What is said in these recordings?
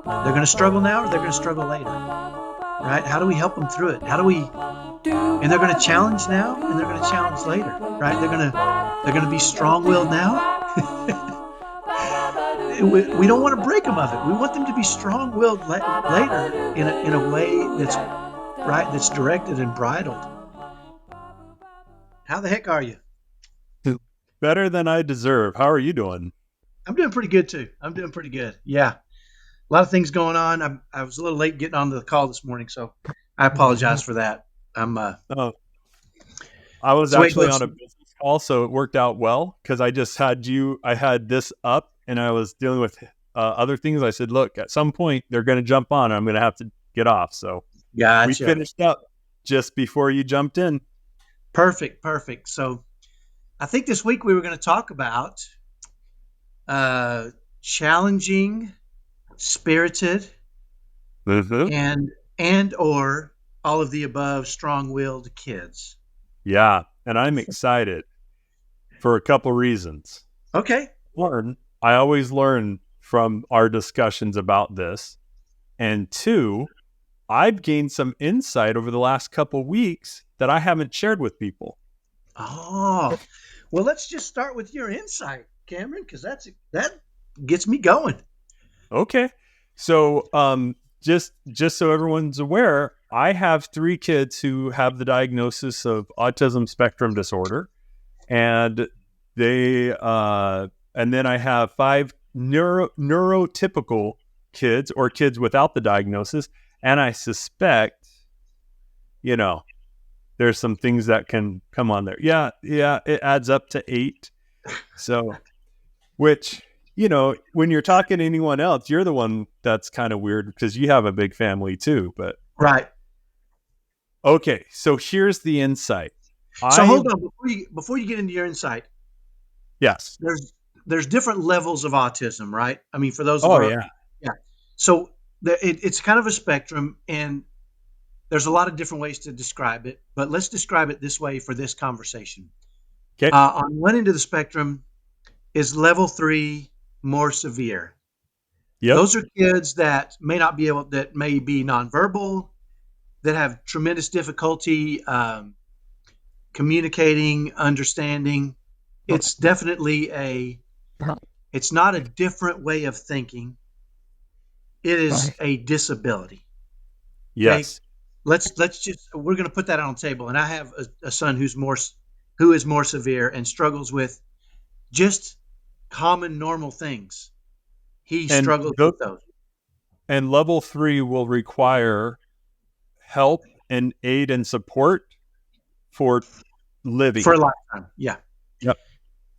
They're going to struggle now or they're going to struggle later, right? How do we help them through it? And they're going to challenge now and they're going to challenge later, right? They're going to be strong-willed now. We don't want to break them of it. We want them to be strong-willed later in a way that's right, that's directed and bridled. How the heck are you? Better than I deserve. How are you doing? I'm doing pretty good too. I'm doing pretty good. Yeah, a lot of things going on. I was a little late getting on the call this morning, so I apologize for that. I'm Oh, I was so wait, actually on a business call, so it worked out well because I had this up and I was dealing with other things. I said, look, at some point they're going to jump on and I'm going to have to get off. So we gotcha. finished up just before you jumped in. Perfect. So I think this week we were going to talk about challenging, spirited, Mm-hmm. and or all of the above strong-willed kids. Yeah, and I'm excited for a couple reasons. Okay. One, I always learn from our discussions about this. And two, I've gained some insight over the last couple weeks that I haven't shared with people. Oh, well, let's just start with your insight, Cameron, because that gets me going. Okay. So, just so everyone's aware, I have 3 kids who have the diagnosis of autism spectrum disorder, and and then I have 5 neurotypical kids or kids without the diagnosis, and I suspect, there's some things that can come on there. Yeah, it adds up to 8. So, which, when you're talking to anyone else, you're the one that's kind of weird because you have a big family too. But Right. okay, so here's the insight. So hold on before you get into your insight. Yes. There's different levels of autism, right? I mean, for those of Oh our yeah. yeah. So it's kind of a spectrum, and there's a lot of different ways to describe it. But let's describe it this way for this conversation. Okay. On one end of the spectrum is level 3, more severe. Yep. Those are kids that may be nonverbal, that have tremendous difficulty communicating, understanding. It's definitely it's not a different way of thinking. It is a disability. Okay. Yes. We're going to put that on the table. And I have a son who is more severe and struggles with just common normal things. He And struggles with those and level 3 will require help and aid and support for living. for a lifetime. Yeah. Yep.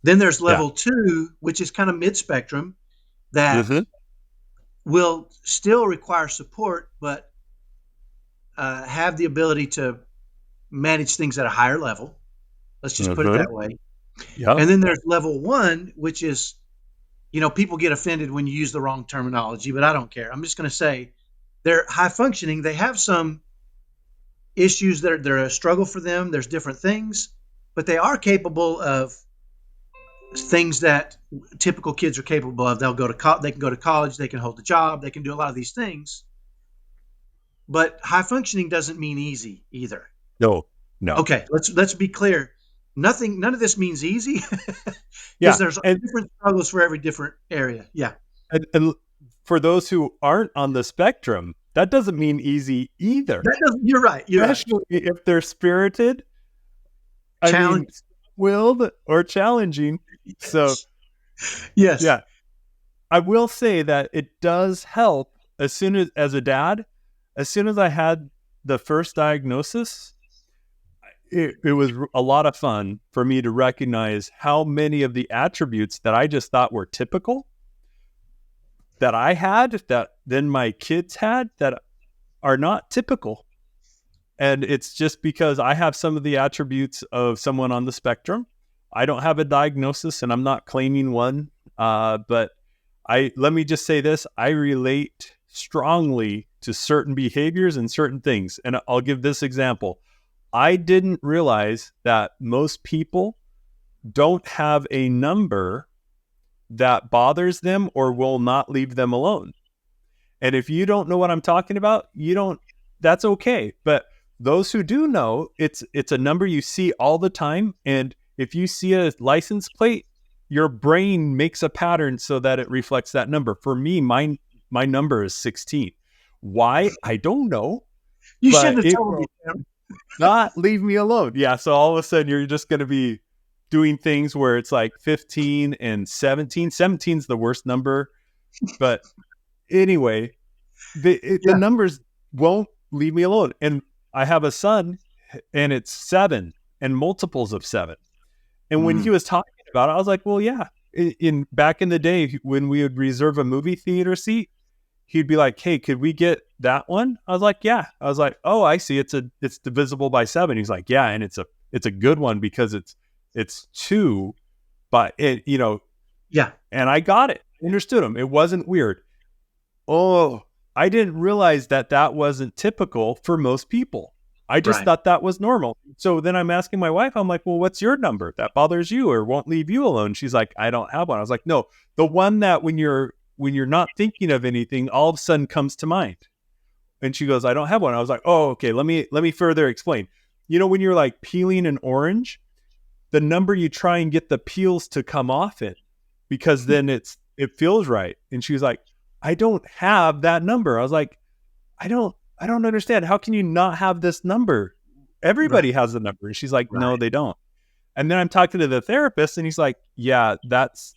Then there's Yeah. level 2, which is kind of mid-spectrum, that Mm-hmm. will still require support, but have the ability to manage things at a higher level. Let's just put it Mm-hmm. that way. Yep. And then there's level 1, which is, people get offended when you use the wrong terminology, but I don't care. I'm just going to say they're high functioning. They have some issues that they're a struggle for them. There's different things, but they are capable of things that typical kids are capable of. They can go to college, they can hold a job, they can do a lot of these things. But high functioning doesn't mean easy either. No. Okay, let's be clear. None of this means easy because Yeah. there's different struggles for every different area. Yeah. And for those who aren't on the spectrum, that doesn't mean easy either. You're right. Especially if they're spirited, willed or challenging. Yes. So, yes. Yeah, I will say that it does help as a dad, as soon as I had the first diagnosis, it was a lot of fun for me to recognize how many of the attributes that I just thought were typical that I had, that then my kids had, that are not typical. And it's just because I have some of the attributes of someone on the spectrum. I don't have a diagnosis and I'm not claiming one. But let me just say this, I relate strongly to certain behaviors and certain things. And I'll give this example. I didn't realize that most people don't have a number that bothers them or will not leave them alone. And if you don't know what I'm talking about, that's okay. But those who do know, it's a number you see all the time. And if you see a license plate, your brain makes a pattern so that it reflects that number. For me, my number is 16. Why? I don't know, You shouldn't but have it told me, will Tim. not leave me alone. Yeah. So all of a sudden you're just going to be doing things where it's like 15 and 17. 17 is the worst number. But anyway, the Yeah. numbers won't leave me alone. And I have a son and it's 7 and multiples of 7. And when he was talking about it, I was like, well, yeah, in back in the day when we would reserve a movie theater seat, he'd be like, hey, could we get that one? I was like, yeah. I was like, oh, I see. It's divisible by 7. He's like, yeah. And it's a good one because it's 2, but Yeah. and I got it. I understood him. It wasn't weird. Oh, I didn't realize that wasn't typical for most people. I just Right. thought that was normal. So then I'm asking my wife, I'm like, well, what's your number that bothers you or won't leave you alone? She's like, I don't have one. I was like, no, the one that when you're not thinking of anything, all of a sudden comes to mind. And she goes, I don't have one. I was like, oh, okay, let me further explain. When you're like peeling an orange, the number you try and get the peels to come off it because then it feels right. And she was like, I don't have that number. I was like, I don't understand. How can you not have this number? Everybody has the number. And she's like, no, Right. they don't. And then I'm talking to the therapist and he's like, yeah, that's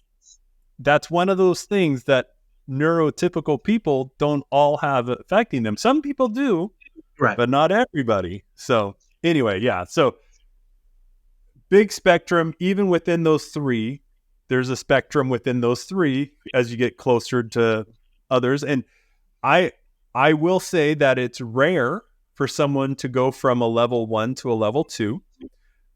one of those things that neurotypical people don't all have affecting them. Some people do, Right. but not everybody. So anyway, yeah. So big spectrum, even within those 3, there's a spectrum within those 3 as you get closer to others. And I will say that it's rare for someone to go from a level 1 to a level 2,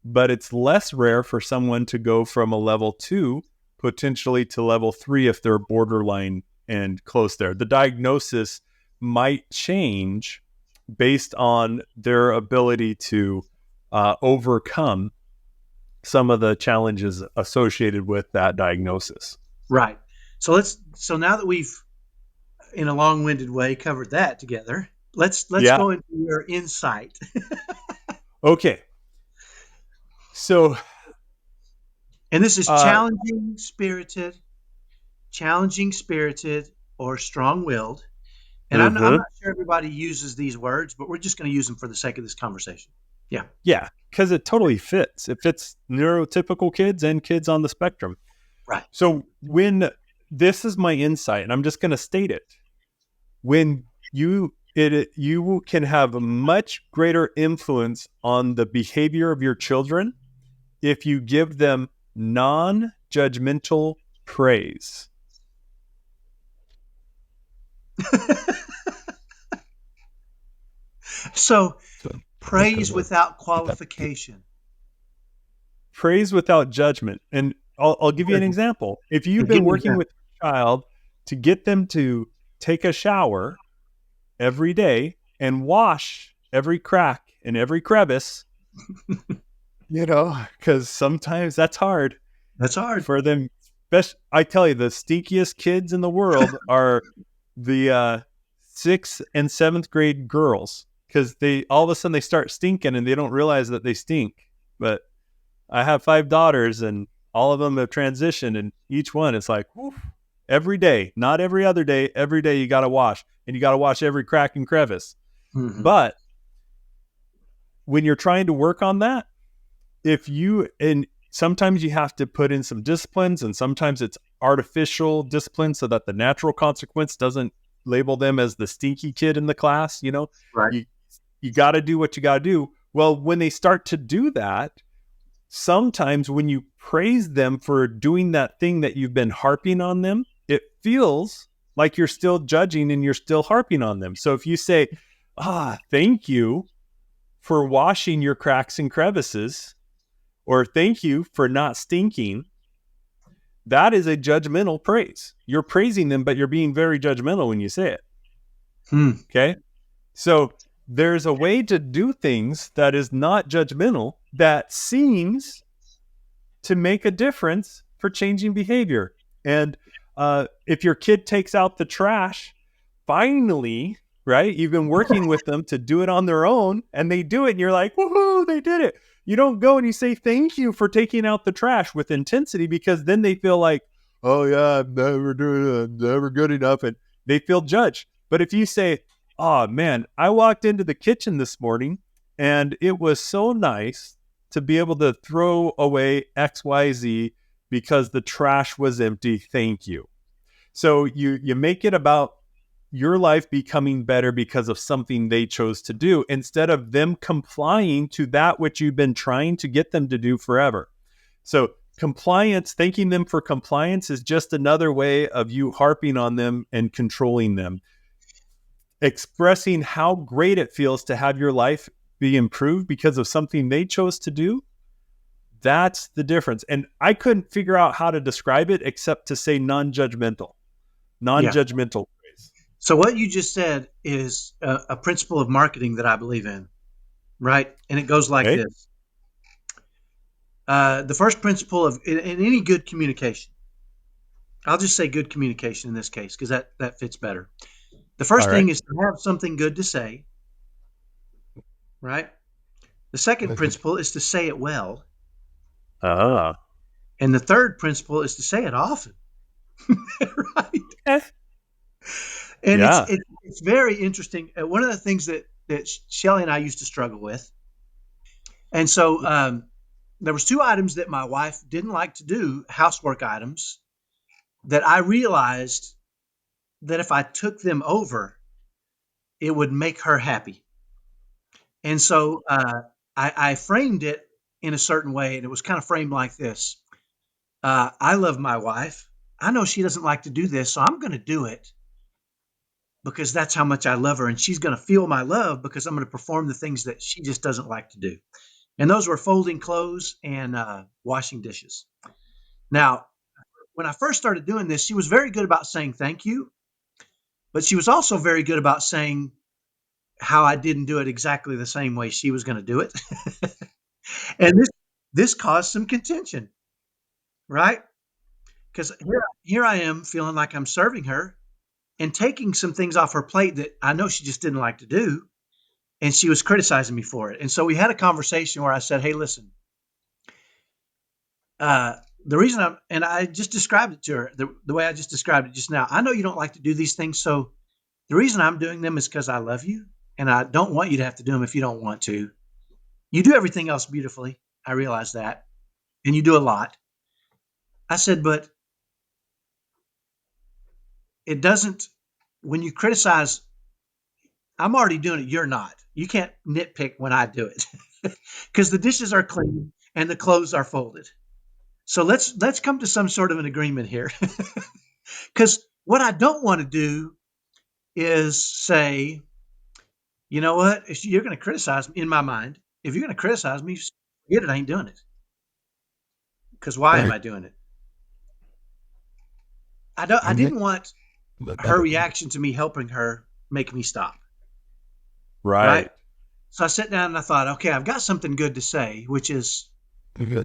but it's less rare for someone to go from a level 2 potentially to level 3 if they're borderline and close there. The diagnosis might change based on their ability to overcome some of the challenges associated with that diagnosis. Right. So now that we've, in a long-winded way, covered that together, let's Yeah. go into your insight. Okay. So, And this is challenging spirited, or strong-willed. And I'm not sure everybody uses these words, but we're just going to use them for the sake of this conversation. Yeah. Yeah, because it totally fits. It fits neurotypical kids and kids on the spectrum. Right. So this is my insight, and I'm just going to state it. When you can have a much greater influence on the behavior of your children if you give them non-judgmental praise. So praise without qualification. Praise without judgment. And I'll give you an example. If you've been working with your child to get them to take a shower every day and wash every crack and every crevice, because sometimes that's hard. That's hard for them. I tell you, the stinkiest kids in the world are the 6th and 7th grade girls, because they all of a sudden they start stinking and they don't realize that they stink. But I have 5 daughters and all of them have transitioned, and each one is like, whew, every day, not every other day, every day you got to wash, and you got to wash every crack and crevice. Mm-hmm. But when you're trying to work on that, sometimes you have to put in some disciplines, and sometimes it's artificial discipline so that the natural consequence doesn't label them as the stinky kid in the class. Right. You got to do what you got to do. Well, when they start to do that, sometimes when you praise them for doing that thing that you've been harping on them, it feels like you're still judging and you're still harping on them. So if you say, thank you for washing your cracks and crevices, or thank you for not stinking, that is a judgmental praise. You're praising them, but you're being very judgmental when you say it. Okay? So there's a way to do things that is not judgmental that seems to make a difference, for changing behavior. And if your kid takes out the trash, finally, right? You've been working with them to do it on their own, and they do it, and you're like, woohoo, they did it. You don't go and you say thank you for taking out the trash with intensity, because then they feel like, oh yeah, I'm never doing it, I'm never good enough, and they feel judged. But if you say, oh man, I walked into the kitchen this morning and it was so nice to be able to throw away XYZ because the trash was empty. Thank you. So you make it about your life becoming better because of something they chose to do, instead of them complying to that which you've been trying to get them to do forever. So compliance, thanking them for compliance, is just another way of you harping on them and controlling them. Expressing how great it feels to have your life be improved because of something they chose to do, that's the difference. And I couldn't figure out how to describe it except to say non-judgmental Yeah. ways. So what you just said is a principle of marketing that I believe in, right? And it goes like Okay. this. The first principle of in any good communication, I'll just say good communication in this case because that fits better. The All first right. thing is to have something good to say, right? The second principle is to say it well. Ah. And the third principle is to say it often, right? Eh. And Yeah. it's very interesting. One of the things that Shelly and I used to struggle with, and so there was two items that my wife didn't like to do, housework items, that I realized that if I took them over, it would make her happy. And so I framed it in a certain way, and it was kind of framed like this. I love my wife. I know she doesn't like to do this, so I'm going to do it because that's how much I love her. And she's going to feel my love because I'm going to perform the things that she just doesn't like to do. And those were folding clothes and washing dishes. Now, when I first started doing this, she was very good about saying thank you, but she was also very good about saying how I didn't do it exactly the same way she was going to do it. And this caused some contention, right? Because here I am feeling like I'm serving her and taking some things off her plate that I know she just didn't like to do. And she was criticizing me for it. And so we had a conversation where I said, hey, listen, the reason and I just described it to her the way I just described it just now. I know you don't like to do these things. So the reason I'm doing them is because I love you and I don't want you to have to do them if you don't want to. You do everything else beautifully. I realize that. And you do a lot. I said, but it doesn't, when you criticize, I'm already doing it. You're not. You can't nitpick when I do it because the dishes are clean and the clothes are folded. So let's come to some sort of an agreement here. Because what I don't want to do is say, you know what, if you're going to criticize me in my mind, if you're going to criticize me, forget it, I ain't doing it. Because why am I doing it? I didn't want her reaction to me helping her make me stop. Right. Right. So I sat down and I thought, okay, I've got something good to say, which is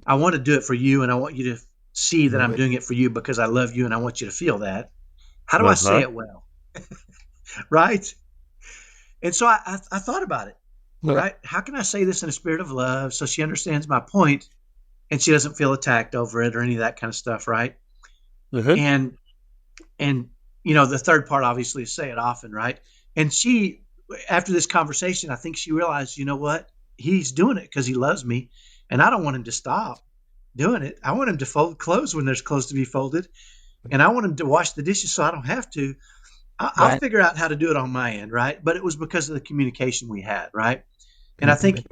I want to do it for you and I want you to see that I'm doing it for you because I love you and I want you to feel that. How do I say Uh-huh. it well? Right. And so I thought about it, right? How can I say this in a spirit of love so she understands my point and she doesn't feel attacked over it or any of that kind of stuff, right? Uh-huh. And and the third part obviously is say it often, right? And she, after this conversation, I think she realized, you know what? He's doing it because he loves me, and I don't want him to stop doing it. I want him to fold clothes when there's clothes to be folded, and I want him to wash the dishes so I don't have to. I'll figure out how to do it on my end, right? But it was because of the communication we had, right? And I think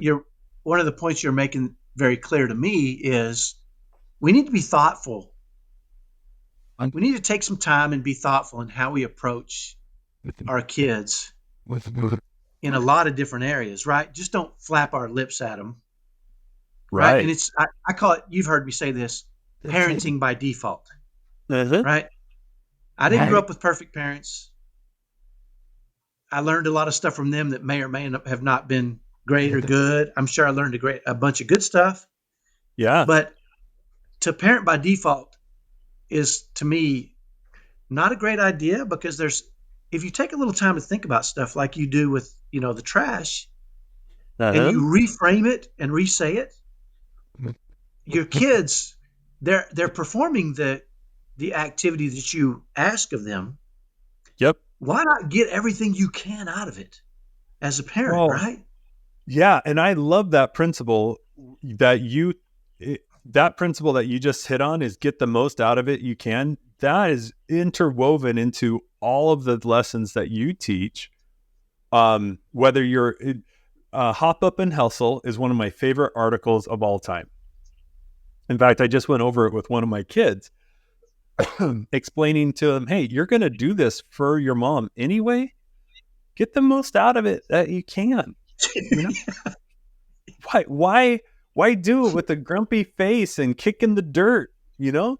one of the points you're making very clear to me is we need to be thoughtful. We need to take some time and be thoughtful in how we approach our kids in a lot of different areas, right? Just don't flap our lips at them, right? And Right. I call it, you've heard me say this, parenting by default, Uh-huh. right? I didn't grow up with perfect parents. I learned a lot of stuff from them that may or may not have not been great or good. I'm sure I learned a bunch of good stuff, Yeah. but to parent by default is to me not a great idea because there's if you take a little time to think about stuff like you do with, the trash, and Uh-huh. you reframe it and re-say it, your kids, they're performing the activity that you ask of them. Yep. Why not get everything you can out of it as a parent, Well, right? yeah, and I love that principle that that principle that you just hit on is get the most out of it you can. That is interwoven into all of the lessons that you teach. Whether you're Hop Up and Hustle is one of my favorite articles of all time. In fact, I just went over it with one of my kids, explaining to them, hey, you're going to do this for your mom anyway. Get the most out of it that you can. You know, why do it with a grumpy face and kick in the dirt?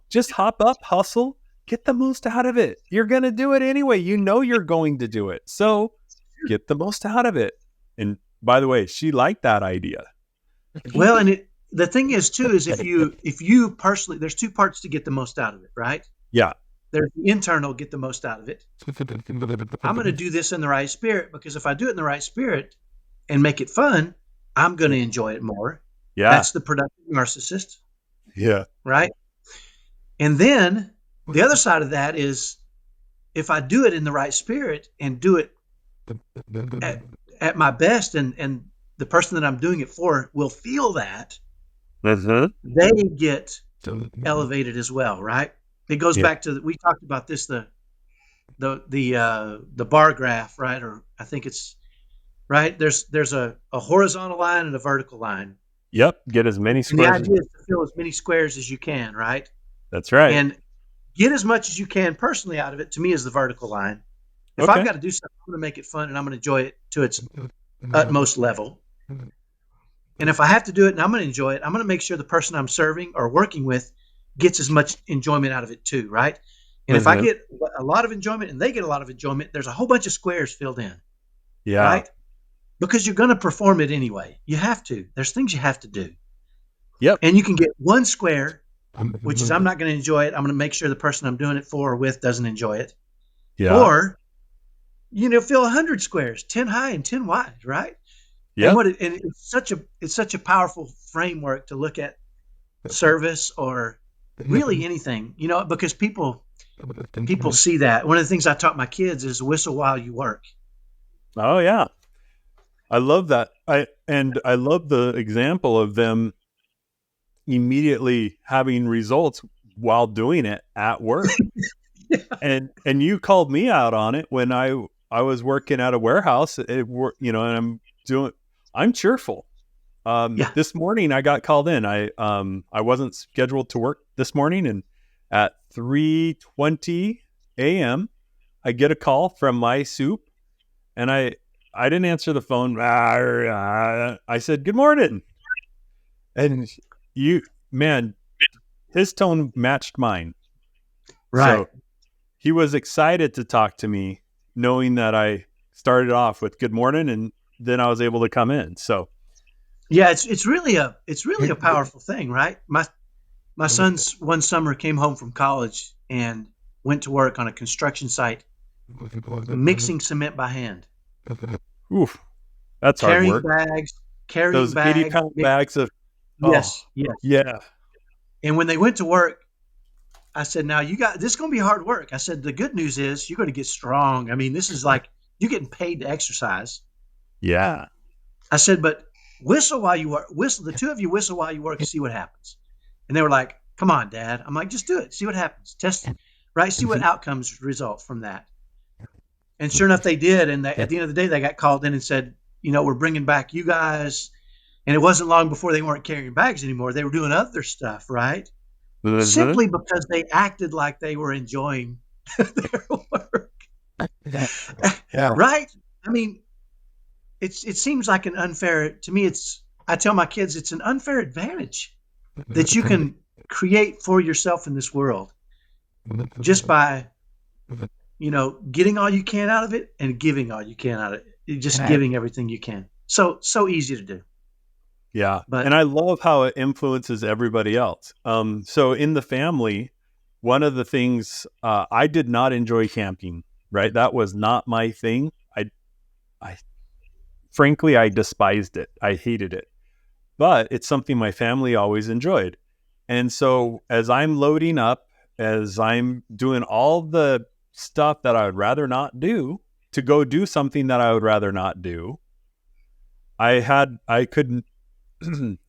Just hop up, hustle, get the most out of it. You're going to do it anyway. You're going to do it. So get the most out of it. And by the way, she liked that idea. Well, and the thing is too is if you personally, there's two parts to get the most out of it, right? Yeah. There's the internal, get the most out of it. I'm going to do this in the right spirit, because if I do it in the right spirit and make it fun, I'm going to enjoy it more. Yeah. That's the productive narcissist, Yeah. right? And then the other side of that is, if I do it in the right spirit and do it at my best, and the person that I'm doing it for will feel that, they get elevated as well, right? It goes back to, we talked about this, the bar graph, right? Or I think it's right. There's a horizontal line and a vertical line. Yep. Get as many And the squares. idea is to fill as many squares as you can, right? That's right. And get as much as you can personally out of it, to me, is the vertical line. If Okay. I've got to do something, I'm going to make it fun and I'm going to enjoy it to its utmost level. And if I have to do it and I'm going to enjoy it, I'm going to make sure the person I'm serving or working with gets as much enjoyment out of it too, right? And if I get a lot of enjoyment and they get a lot of enjoyment, there's a whole bunch of squares filled in, Yeah. right? Because you're going to perform it anyway. You have to. There's things you have to do. Yep. And you can get one square, which is, I'm not going to enjoy it. I'm going to make sure the person I'm doing it for or with doesn't enjoy it. Yeah. Or, fill 100 squares, 10 high and 10 wide, right? Yeah. And it's such a powerful framework to look at service or really anything, because people see that. One of the things I taught my kids is whistle while you work. Oh yeah. I love that. I love the example of them immediately having results while doing it at work. Yeah. And you called me out on it when I was working at a warehouse. And I'm cheerful. Yeah. This morning I got called in. I wasn't scheduled to work this morning, and at 3:20 a.m. I get a call from my soup, and I didn't answer the phone. I said, "Good morning," and his tone matched mine. Right. So he was excited to talk to me, knowing that I started off with "Good morning," and then I was able to come in. So yeah, it's really a powerful thing, right? My son's one summer came home from college and went to work on a construction site mixing cement by hand. oof, that's hard work. Carrying Those bags. 80-pound bags of Yes. yeah. And when they went to work, I said, "Now this is going to be hard work." I said, "The good news is you're going to get strong. I mean, this is like you're getting paid to exercise." Yeah. I said, "But whistle while you work. Whistle, the two of you whistle while you work and see what happens." And they were like, "Come on, Dad." I'm like, "Just do it. See what happens. Test, right? See what outcomes result from that." And sure enough, they did. And at the end of the day, they got called in and said, "We're bringing back you guys." And it wasn't long before they weren't carrying bags anymore. They were doing other stuff, right? Simply because they acted like they were enjoying their work. Yeah. Right? I mean, it seems like to me, I tell my kids, it's an unfair advantage that you can create for yourself in this world just by, getting all you can out of it and giving all you can out of it. Just giving everything you can. So easy to do. Yeah. But, and I love how it influences everybody else. So in the family, one of the things I did not enjoy camping, right? That was not my thing. I frankly, I despised it. I hated it, but it's something my family always enjoyed. And so as I'm loading up, as I'm doing all the stuff that I would rather not do to go do something that I would rather not do, I could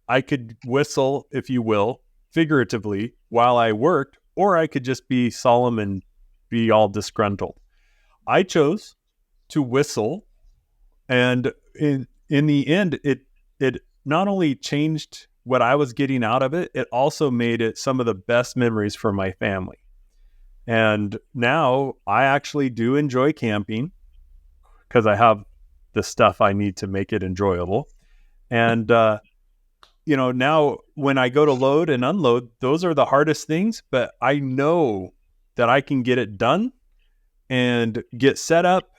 I could whistle, if you will, figuratively while I worked, or I could just be solemn and be all disgruntled. I chose to whistle, and in the end, it not only changed what I was getting out of it, it also made it some of the best memories for my family. And now I actually do enjoy camping because I have the stuff I need to make it enjoyable. And now when I go to load and unload, those are the hardest things, but I know that I can get it done and get set up,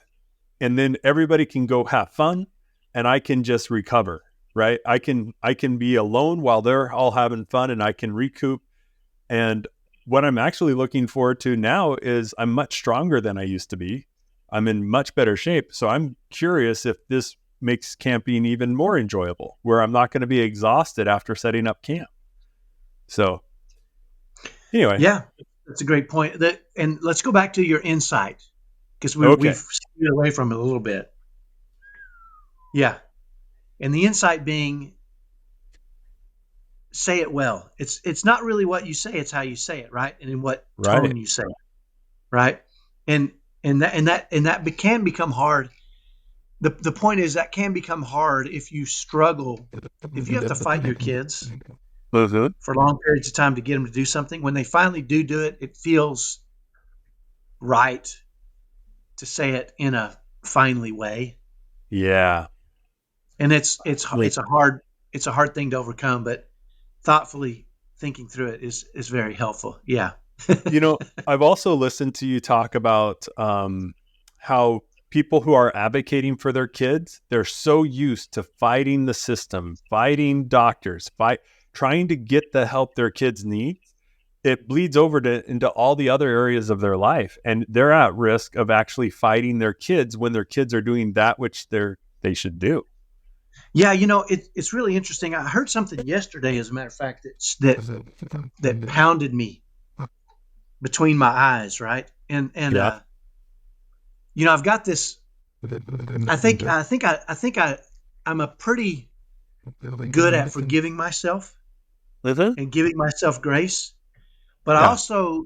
and then everybody can go have fun, and I can just recover, right? I can be alone while they're all having fun, and I can recoup. And what I'm actually looking forward to now is I'm much stronger than I used to be. I'm in much better shape. So I'm curious if this makes camping even more enjoyable, where I'm not going to be exhausted after setting up camp. So anyway. Yeah, that's a great point. And let's go back to your insight, because Okay. we've steered away from it a little bit. Yeah. And the insight being, say it well. It's not really what you say, it's how you say it, right? And in what tone Right. you say it, right? And that can become hard. The point is that can become hard if you struggle, if you have to fight your kids for long periods of time to get them to do something. When they finally do it, it feels right to say it in a finely way. Yeah. And it's a hard thing to overcome, but thoughtfully thinking through it is very helpful. Yeah. I've also listened to you talk about how people who are advocating for their kids, they're so used to fighting the system, fighting doctors, trying to get the help their kids need. It bleeds over into all the other areas of their life, and they're at risk of actually fighting their kids when their kids are doing that which they should do. Yeah, it's really interesting. I heard something yesterday, as a matter of fact, that pounded me between my eyes, right? And Yeah. I've got this. I'm a pretty good at forgiving myself and giving myself grace, but I also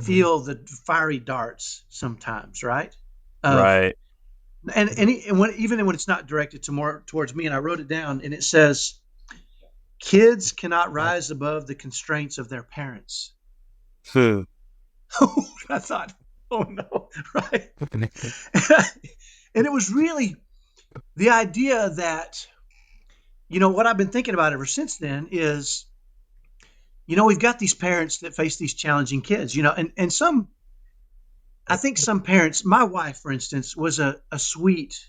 feel the fiery darts sometimes, right? Right. Even when it's not directed towards me, and I wrote it down, and it says, kids cannot rise above the constraints of their parents. I thought, oh no, right? And it was really the idea that, what I've been thinking about ever since then is, we've got these parents that face these challenging kids, and I think some parents, my wife, for instance, was a sweet,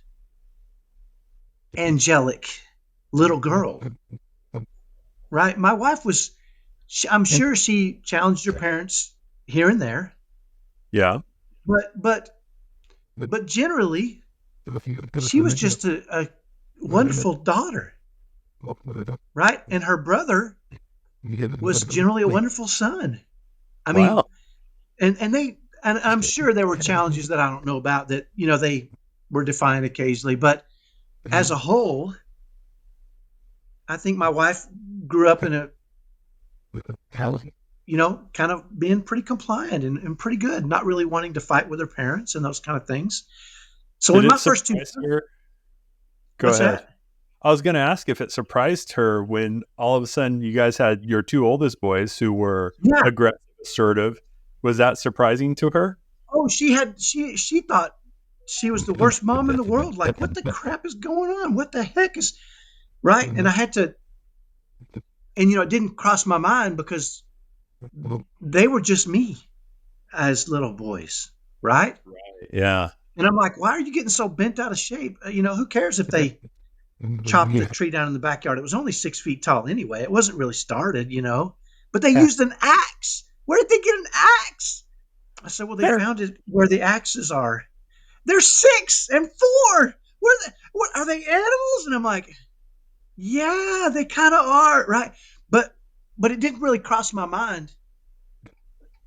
angelic little girl, right? My wife was, I'm sure she challenged her parents here and there. Yeah. But generally, she was just a wonderful daughter, right? And her brother was generally a wonderful son. I mean, Wow. and I'm sure there were challenges that I don't know about that, they were defined occasionally, but as a whole, I think my wife grew up in kind of being pretty compliant and pretty good, not really wanting to fight with her parents and those kind of things. So Did when it my first two, surprise her? Go what's ahead. that? I was going to ask if it surprised her when all of a sudden you guys had your two oldest boys who were Yeah. aggressive, assertive. Was that surprising to her? Oh, she thought she was the worst mom in the world. Like, what the crap is going on? What the heck is right? And I had to, and it didn't cross my mind because they were just me as little boys, right? Yeah. And I'm like, why are you getting so bent out of shape? Who cares if they chopped the tree down in the backyard? It was only 6 feet tall anyway. It wasn't really started, but they used an axe. Where did they get an axe? I said, well, they There. found it where the axes are. They're 6 and 4. What are they animals? And I'm like, yeah, they kind of are, right? But it didn't really cross my mind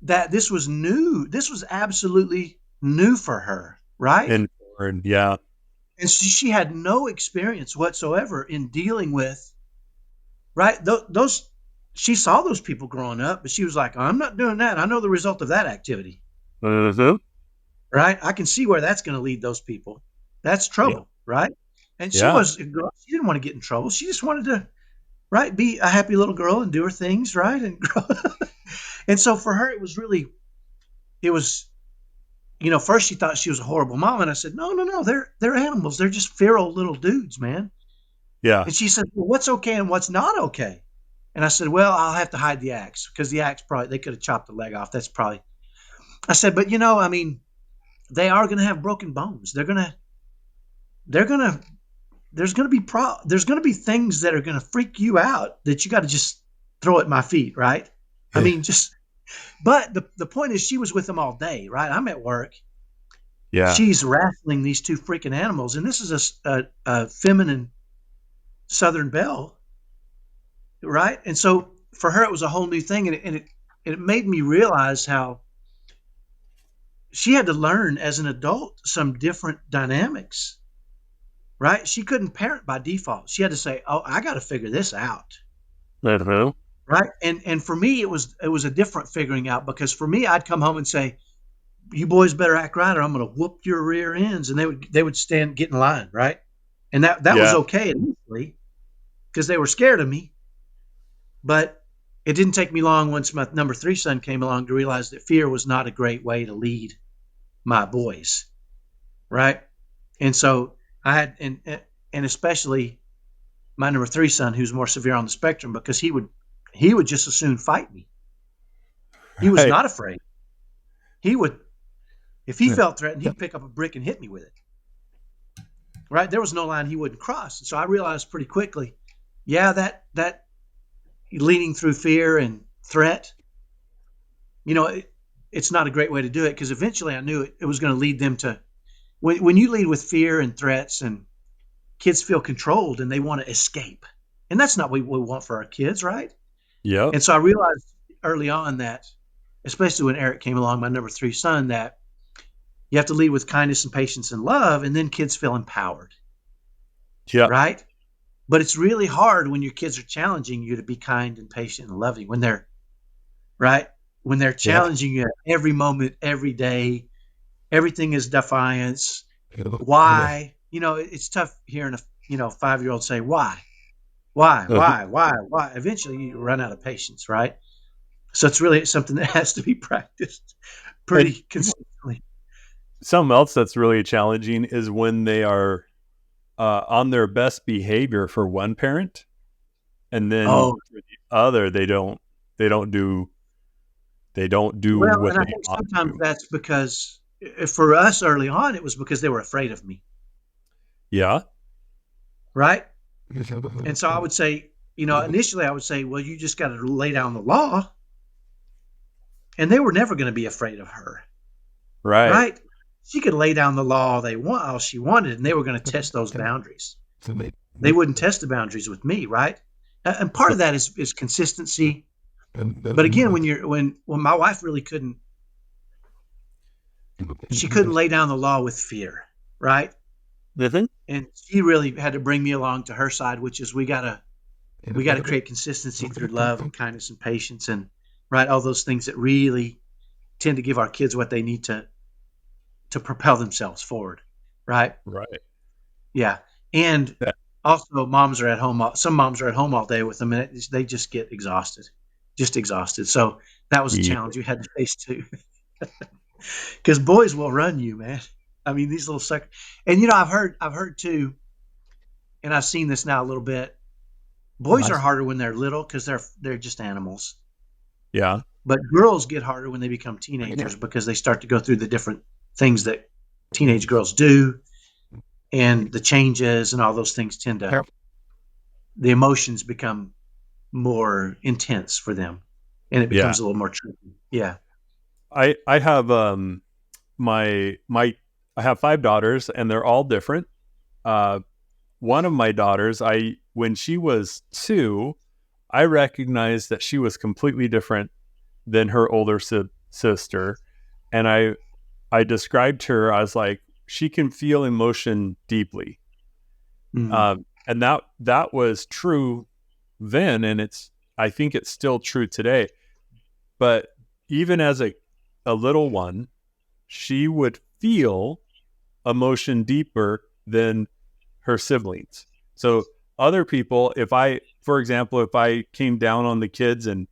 that this was new. This was absolutely new for her, right? And yeah. And she had no experience whatsoever in dealing with, right? Those she saw those people growing up, but she was like, I'm not doing that. I know the result of that activity, Mhm. right? I can see where that's going to lead those people. That's Yeah. trouble, right? And she Yeah. was a girl. She didn't want to get in trouble. She just wanted to, right, be a happy little girl and do her things, right, and grow. And so for her, it was, first she thought she was a horrible mom, and I said, no, no, no, they're animals. They're just feral little dudes, man. Yeah. And she said, well, what's okay and what's not okay? And I said, well, I'll have to hide the axe because the axe probably they could have chopped the leg off. That's probably. I said, but I mean, they are going to have broken bones. They're going to there's going to be things that are going to freak you out that you got to just throw at my feet, right? I mean, just. But the point is, she was with them all day, right? I'm at work. Yeah. She's wrestling these two freaking animals, and this is a feminine Southern belle, right? And so for her, it was a whole new thing, and it made me realize how she had to learn as an adult some different dynamics, right? She couldn't parent by default. She had to say, "Oh, I got to figure this out." Mhm. Right. And for me, it was a different figuring out because for me, I'd come home and say, you boys better act right or I'm going to whoop your rear ends. And they would get in line. Right. And that was Yeah. okay initially because they were scared of me. But it didn't take me long once my number 3 son came along to realize that fear was not a great way to lead my boys. Right. And so I had, and especially my number 3 son, who's more severe on the spectrum because he would just as soon fight me. He was Right. not afraid. He would, if he Yeah. felt threatened, he'd pick up a brick and hit me with it. Right? There was no line he wouldn't cross. And so I realized pretty quickly, yeah, that leading through fear and threat, it's not a great way to do it because eventually I knew it was going to lead them to when you lead with fear and threats and kids feel controlled and they want to escape. And that's not what we want for our kids, right? Yep. And so I realized early on that, especially when Eric came along, my number 3 son, that you have to lead with kindness and patience and love, and then kids feel empowered, Yep. right? But it's really hard when your kids are challenging you to be kind and patient and loving when they're right when they're Yeah. challenging you every moment, every day. Everything is defiance. Why? It's tough hearing a 5-year-old say why, why, Mhm. why, why, why. Eventually, you run out of patience, right? So it's really something that has to be practiced And pretty consistently. something else that's really challenging is when they are on their best behavior for one parent, and then Oh, for the other, they don't do well, what and I they think ought sometimes to. that's because for us early on, it was because they were afraid of me, Yeah. right? And so I would say, initially I would say, well, you just got to lay down the law. And they were never going to be afraid of her, Right. right? She could lay down the law all she wanted, and they were going to test those boundaries. They wouldn't test the boundaries with me, right? And part of that is consistency. But again, when my wife really she couldn't lay down the law with fear, right? Mhm. And she really had to bring me along to her side, which is we gotta create consistency through love and kindness and patience and right all those things that really tend to give our kids what they need to propel themselves forward, right? Right. Yeah, and That- also moms are at home. Some moms are at home all day with them, and they just get exhausted, just exhausted. So that was a yeah. challenge you had to face too, because boys will run you, man. I mean, these little suckers. And I've heard too, and I've seen this now a little bit. Boys are harder when they're little because they're just animals. Yeah. But girls get harder when they become teenagers because they start to go through the different things that teenage girls do and the changes and all those things the emotions become more intense for them and it Yeah. becomes a little more tricky. Yeah. I have my I have 5 daughters, and they're all different. Uh, one of my daughters, I when she was 2, I recognized that she was completely different than her older sister, and I described her as like she can feel emotion deeply, Mm. and that was true then, and I think it's still true today. But even as a little one, she would feel emotion deeper than her siblings. So other people, for example, if I came down on the kids and,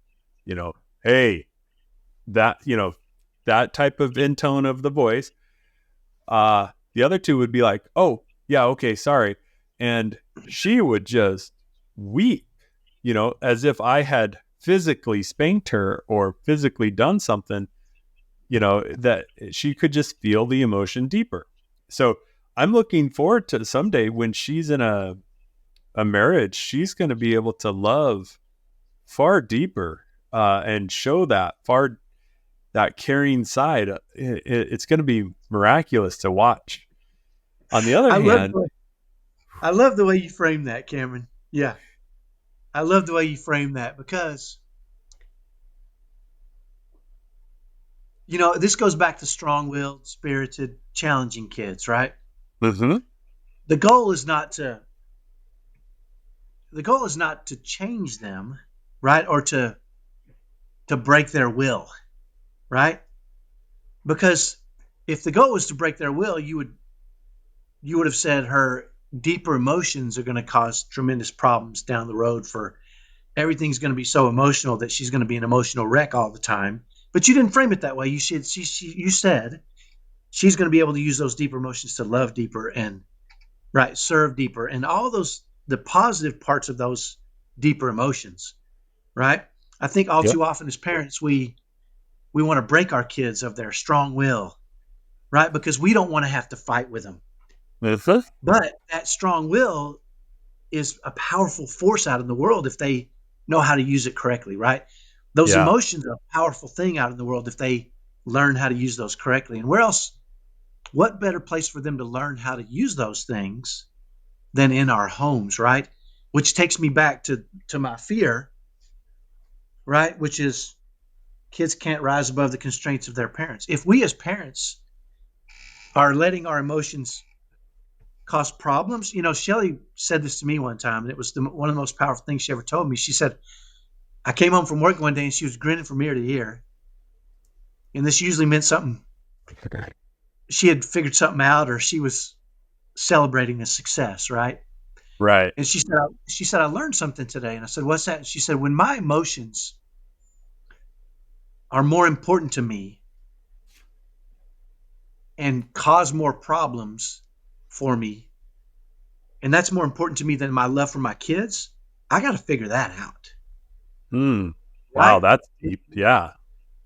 hey, that, that type of intone of the voice, the other two would be like, oh, yeah, okay, sorry. And she would just weep, as if I had physically spanked her or physically done something, that she could just feel the emotion deeper. So I'm looking forward to someday when she's in a marriage, she's going to be able to love far deeper, and show that caring side. It's going to be miraculous to watch. On the other I love hand, I love the way you frame that, Cameron. Yeah, I love the way you frame that because this goes back to strong-willed, spirited, challenging kids, right? mhm, The goal is not to change them, right? Or to break their will, right? Because if the goal was to break their will, you would have said her deeper emotions are going to cause tremendous problems down the road. For everything's going to be so emotional that she's going to be an emotional wreck all the time. But you didn't frame it that way. You said she's going to be able to use those deeper emotions to love deeper and right, serve deeper, and all those the positive parts of those deeper emotions, right? I think all yep, too often as parents we want to break our kids of their strong will, right? Because we don't want to have to fight with them. mhm, But that strong will is a powerful force out in the world if they know how to use it correctly, right? Those yeah, emotions are a powerful thing out in the world if they learn how to use those correctly. And where else, what better place for them to learn how to use those things than in our homes, right? Which takes me back to my fear, right? Which is kids can't rise above the constraints of their parents. If we as parents are letting our emotions cause problems, Shelly said this to me one time, and it was one of the most powerful things she ever told me. She said, I came home from work one day and she was grinning from ear to ear. And this usually meant something. She had figured something out or she was celebrating a success, right? right. And she said, I learned something today. And I said, what's that? And she said, when my emotions are more important to me and cause more problems for me, and that's more important to me than my love for my kids, I got to figure that out. Wow, Right? that's deep. Yeah,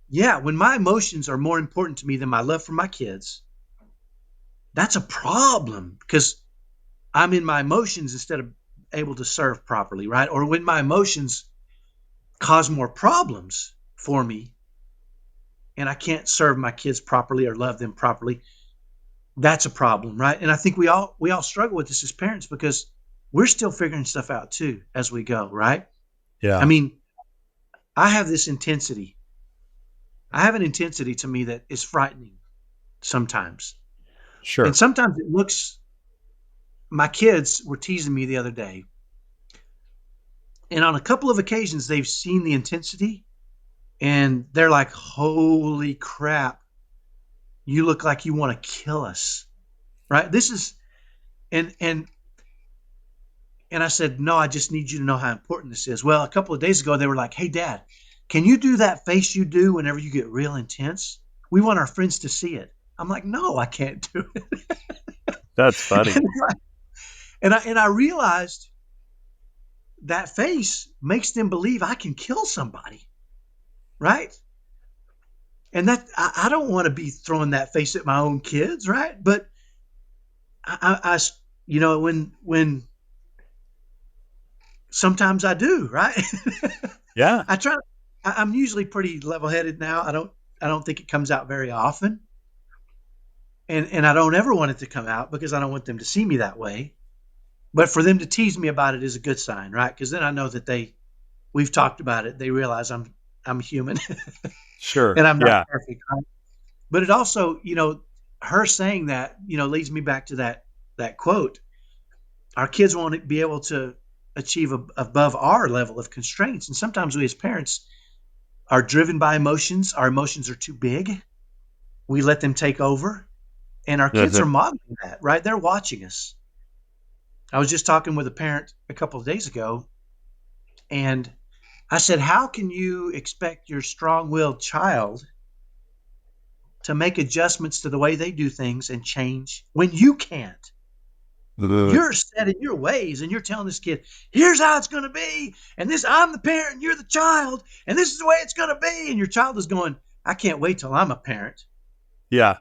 Yeah. When my emotions are more important to me than my love for my kids, that's a problem because I'm in my emotions instead of able to serve properly. Right. Or when my emotions cause more problems for me and I can't serve my kids properly or love them properly, that's a problem, right? And I think we all struggle with this as parents because we're still figuring stuff out too as we go, right? I yeah, mean, I have this intensity. I have an intensity to me that is frightening sometimes. And sure. sometimes it looks my kids were teasing me the other day. And on a couple of occasions they've seen the intensity and they're like, "Holy crap. You look like you want to kill us." Right? This is and And I said, no, I just need you to know how important this is. Well, a couple of days ago, they were like, hey, Dad, can you do that face you do whenever you get real intense? We want our friends to see it. I'm like, no, I can't do it. That's funny. and I realized that face makes them believe I can kill somebody, right? And that I don't want to be throwing that face at my own kids, right? But I when sometimes I do, right? Yeah, I try. I'm usually pretty level-headed now. I don't. I don't think it comes out very often. And I don't ever want it to come out because I don't want them to see me that way. But for them to tease me about it is a good sign, right? Because then I know that we've talked about it. They realize I'm human Sure. and I'm not Yeah. perfect, right? But it also, her saying that, leads me back to that quote. Our kids won't be able to achieve above our level of constraints. And sometimes we as parents are driven by emotions. Our emotions are too big. We let them take over. And our kids Uh-huh. are modeling that, right? They're watching us. I was just talking with a parent a couple of days ago, and I said, how can you expect your strong willed child to make adjustments to the way they do things and change when you can't? Uh, You're set in your ways and you're telling this kid, here's how it's going to be. And I'm the parent and you're the child. And this is the way it's going to be. And your child is going, I can't wait till I'm a parent. yeah.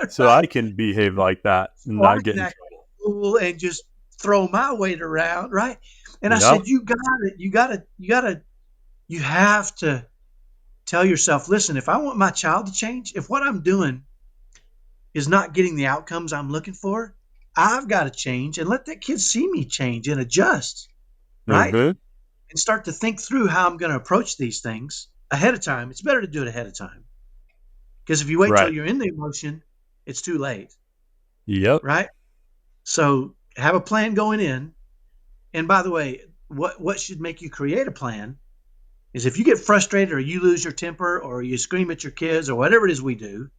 So Right? I can behave like that and So I not get can in act trouble. cool and just throw my weight around. Right. And I Yep. said, you have to tell yourself, listen, if I want my child to change, if what I'm doing is not getting the outcomes I'm looking for, I've got to change and let that kid see me change and adjust. Right. Uh-huh. And start to think through how I'm going to approach these things ahead of time. It's better to do it ahead of time because if you wait till Right. you're in the emotion, it's too late. Yep. Right. So have a plan going in. And by the way, what should make you create a plan is if you get frustrated or you lose your temper or you scream at your kids or whatever it is we do,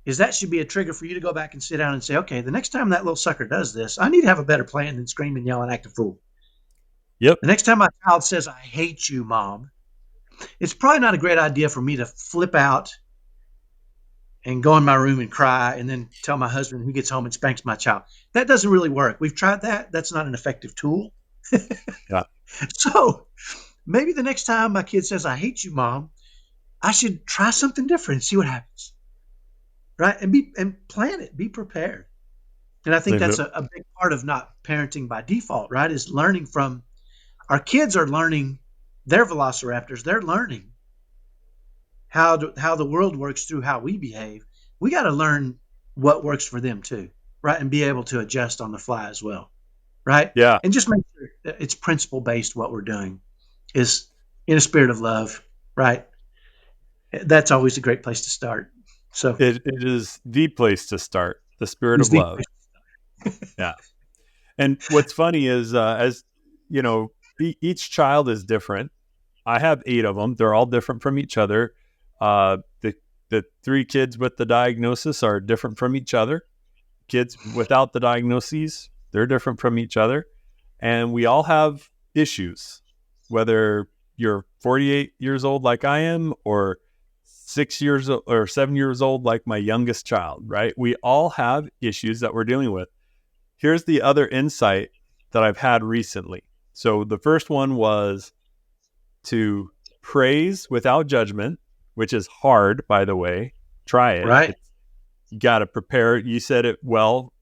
is that should be a trigger for you to go back and sit down and say, okay, the next time that little sucker does this, I need to have a better plan than scream and yell and act a fool. Yep. The next time my child says, I hate you, mom, it's probably not a great idea for me to flip out and go in my room and cry and then tell my husband who gets home and spanks my child. That doesn't really work. We've tried that. That's not an effective tool. Yeah. So maybe the next time my kid says, I hate you, mom, I should try something different and see what happens. Right. And plan it, be prepared. And I think that's Uh-huh. a big part of not parenting by default, right? Is learning from our kids are learning their velociraptors. They're learning how the world works through how we behave. We got to learn what works for them too, right? And be able to adjust on the fly as well, right? Yeah. And just make sure that it's principle based. What we're doing is in a spirit of love, right? That's always a great place to start. So It is the place to start. The spirit it's of the love. Yeah. And what's funny is, as you know, each child is different. I have 8 of them. They're all different from each other. The 3 kids with the diagnosis are different from each other. Kids without the diagnoses, they're different from each other. And we all have issues, whether you're 48 years old like I am, or 6 years or 7 years old like my youngest child, right? We all have issues that we're dealing with. Here's the other insight that I've had recently. So the first one was to praise without judgment, which is hard, by the way. Try it. right. You got to prepare. You said it well,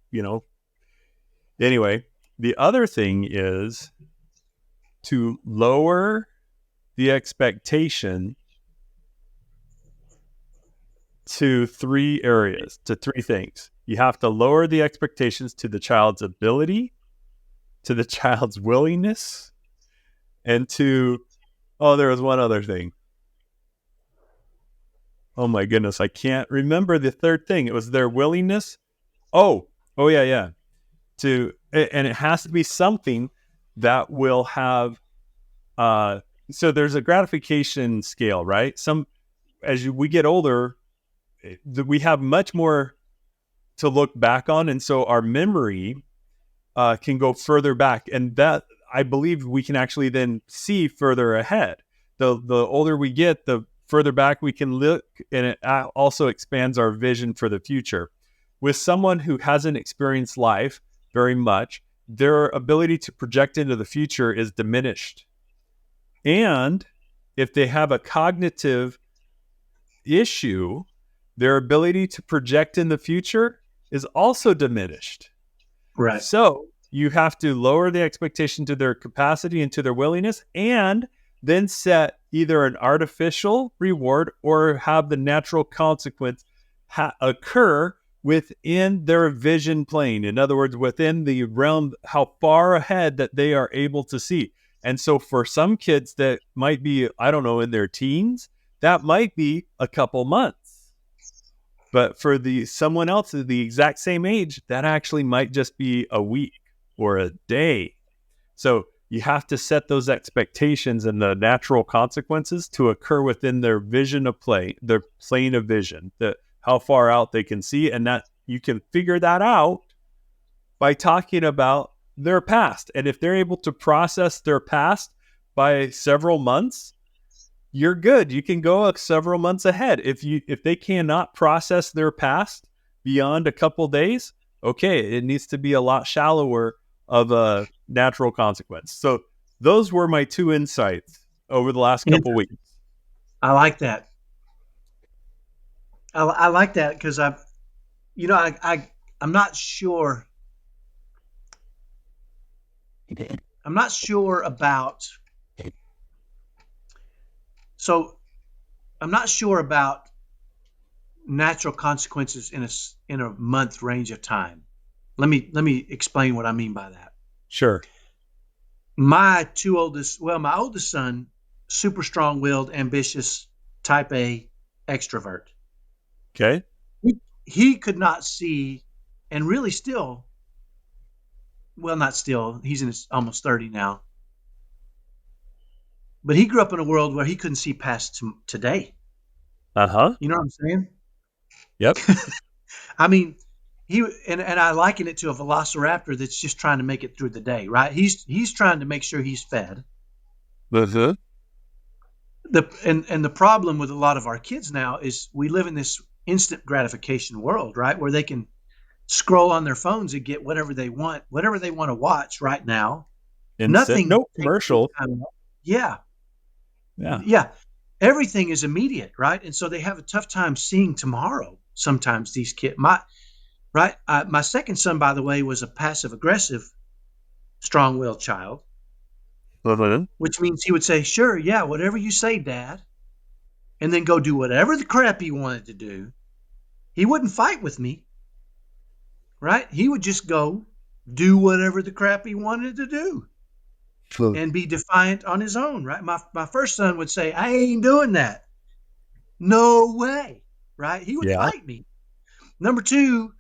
Anyway, the other thing is to lower the expectation to 3 areas, to 3 things. You have to lower the expectations to the child's ability, to the child's willingness, and there was one other thing. Oh my goodness, I can't remember the third thing. It was their willingness. Oh yeah. And it has to be something that will have, so there's a gratification scale, right? We get older, we have much more to look back on. And so our memory can go further back. And that, I believe, we can actually then see further ahead. The older we get, the further back we can look, and it also expands our vision for the future. With someone who hasn't experienced life very much, their ability to project into the future is diminished. And if they have a cognitive issue, their ability to project in the future is also diminished. Right. So you have to lower the expectation to their capacity and to their willingness, and then set either an artificial reward or have the natural consequence occur within their vision plane. In other words, within the realm, how far ahead that they are able to see. And so for some kids that might be, I don't know, in their teens, that might be a couple months. But for someone else of the exact same age, that actually might just be a week or a day. So you have to set those expectations and the natural consequences to occur within their vision of play, their plane of vision, how far out they can see. And that you can figure that out by talking about their past. And if they're able to process their past by several months, you're good. You can go several months ahead. If they cannot process their past beyond a couple days, okay, it needs to be a lot shallower of a natural consequence. So those were my 2 insights over the last couple weeks. I like that. I like that because I'm not sure. I'm not sure about. So I'm not sure about natural consequences in a month range of time. Let me explain what I mean by that. Sure. My oldest son, super strong-willed, ambitious, type A extrovert. Okay. He could not see, and really still, well, not still, he's in his almost 30 now. But he grew up in a world where he couldn't see past today. Uh-huh. You know what I'm saying? Yep. I mean, and I liken it to a velociraptor that's just trying to make it through the day, right? He's trying to make sure he's fed. Uh-huh. The problem with a lot of our kids now is we live in this instant gratification world, right? Where they can scroll on their phones and get whatever they want to watch right now. Nothing. No commercial. Yeah. Yeah. Yeah. Everything is immediate, right? And so they have a tough time seeing tomorrow. Sometimes these kids, my second son, by the way, was a passive aggressive, strong-willed child, which means he would say, "Sure, yeah, whatever you say, Dad," and then go do whatever the crap he wanted to do. He wouldn't fight with me, right? He would just go do whatever the crap he wanted to do. And be defiant on his own, right? My first son would say, "I ain't doing that." No way, right? He would fight me. Number two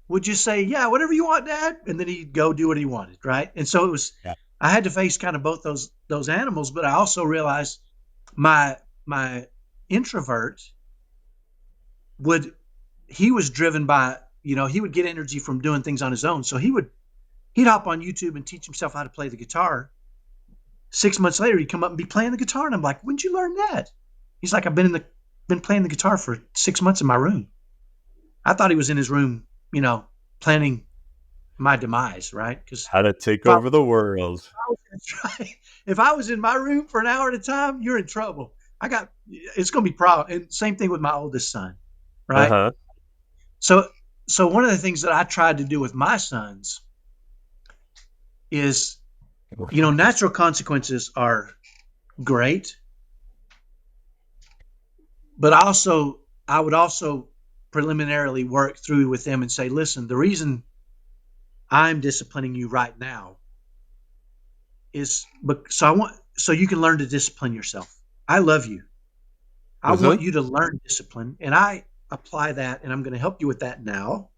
would just say, "Yeah, whatever you want, Dad," and then he'd go do what he wanted, right? And so it was. Yeah. I had to face kind of both those animals, but I also realized my introvert he was driven by, he would get energy from doing things on his own. So he'd hop on YouTube and teach himself how to play the guitar. 6 months later, he'd come up and be playing the guitar, and I'm like, "When'd you learn that?" He's like, "I've been playing the guitar for 6 months in my room." I thought he was in his room, planning my demise, right? Because how to take over the world. That's right. If I was in my room for an hour at a time, you're in trouble. It's going to be problem. And same thing with my oldest son, right? Uh-huh. So one of the things that I tried to do with my sons is, natural consequences are great, but I would also preliminarily work through with them and say, "Listen, the reason I'm disciplining you right now is so you can learn to discipline yourself. I love you. I want you to learn discipline, and I apply that, and I'm going to help you with that now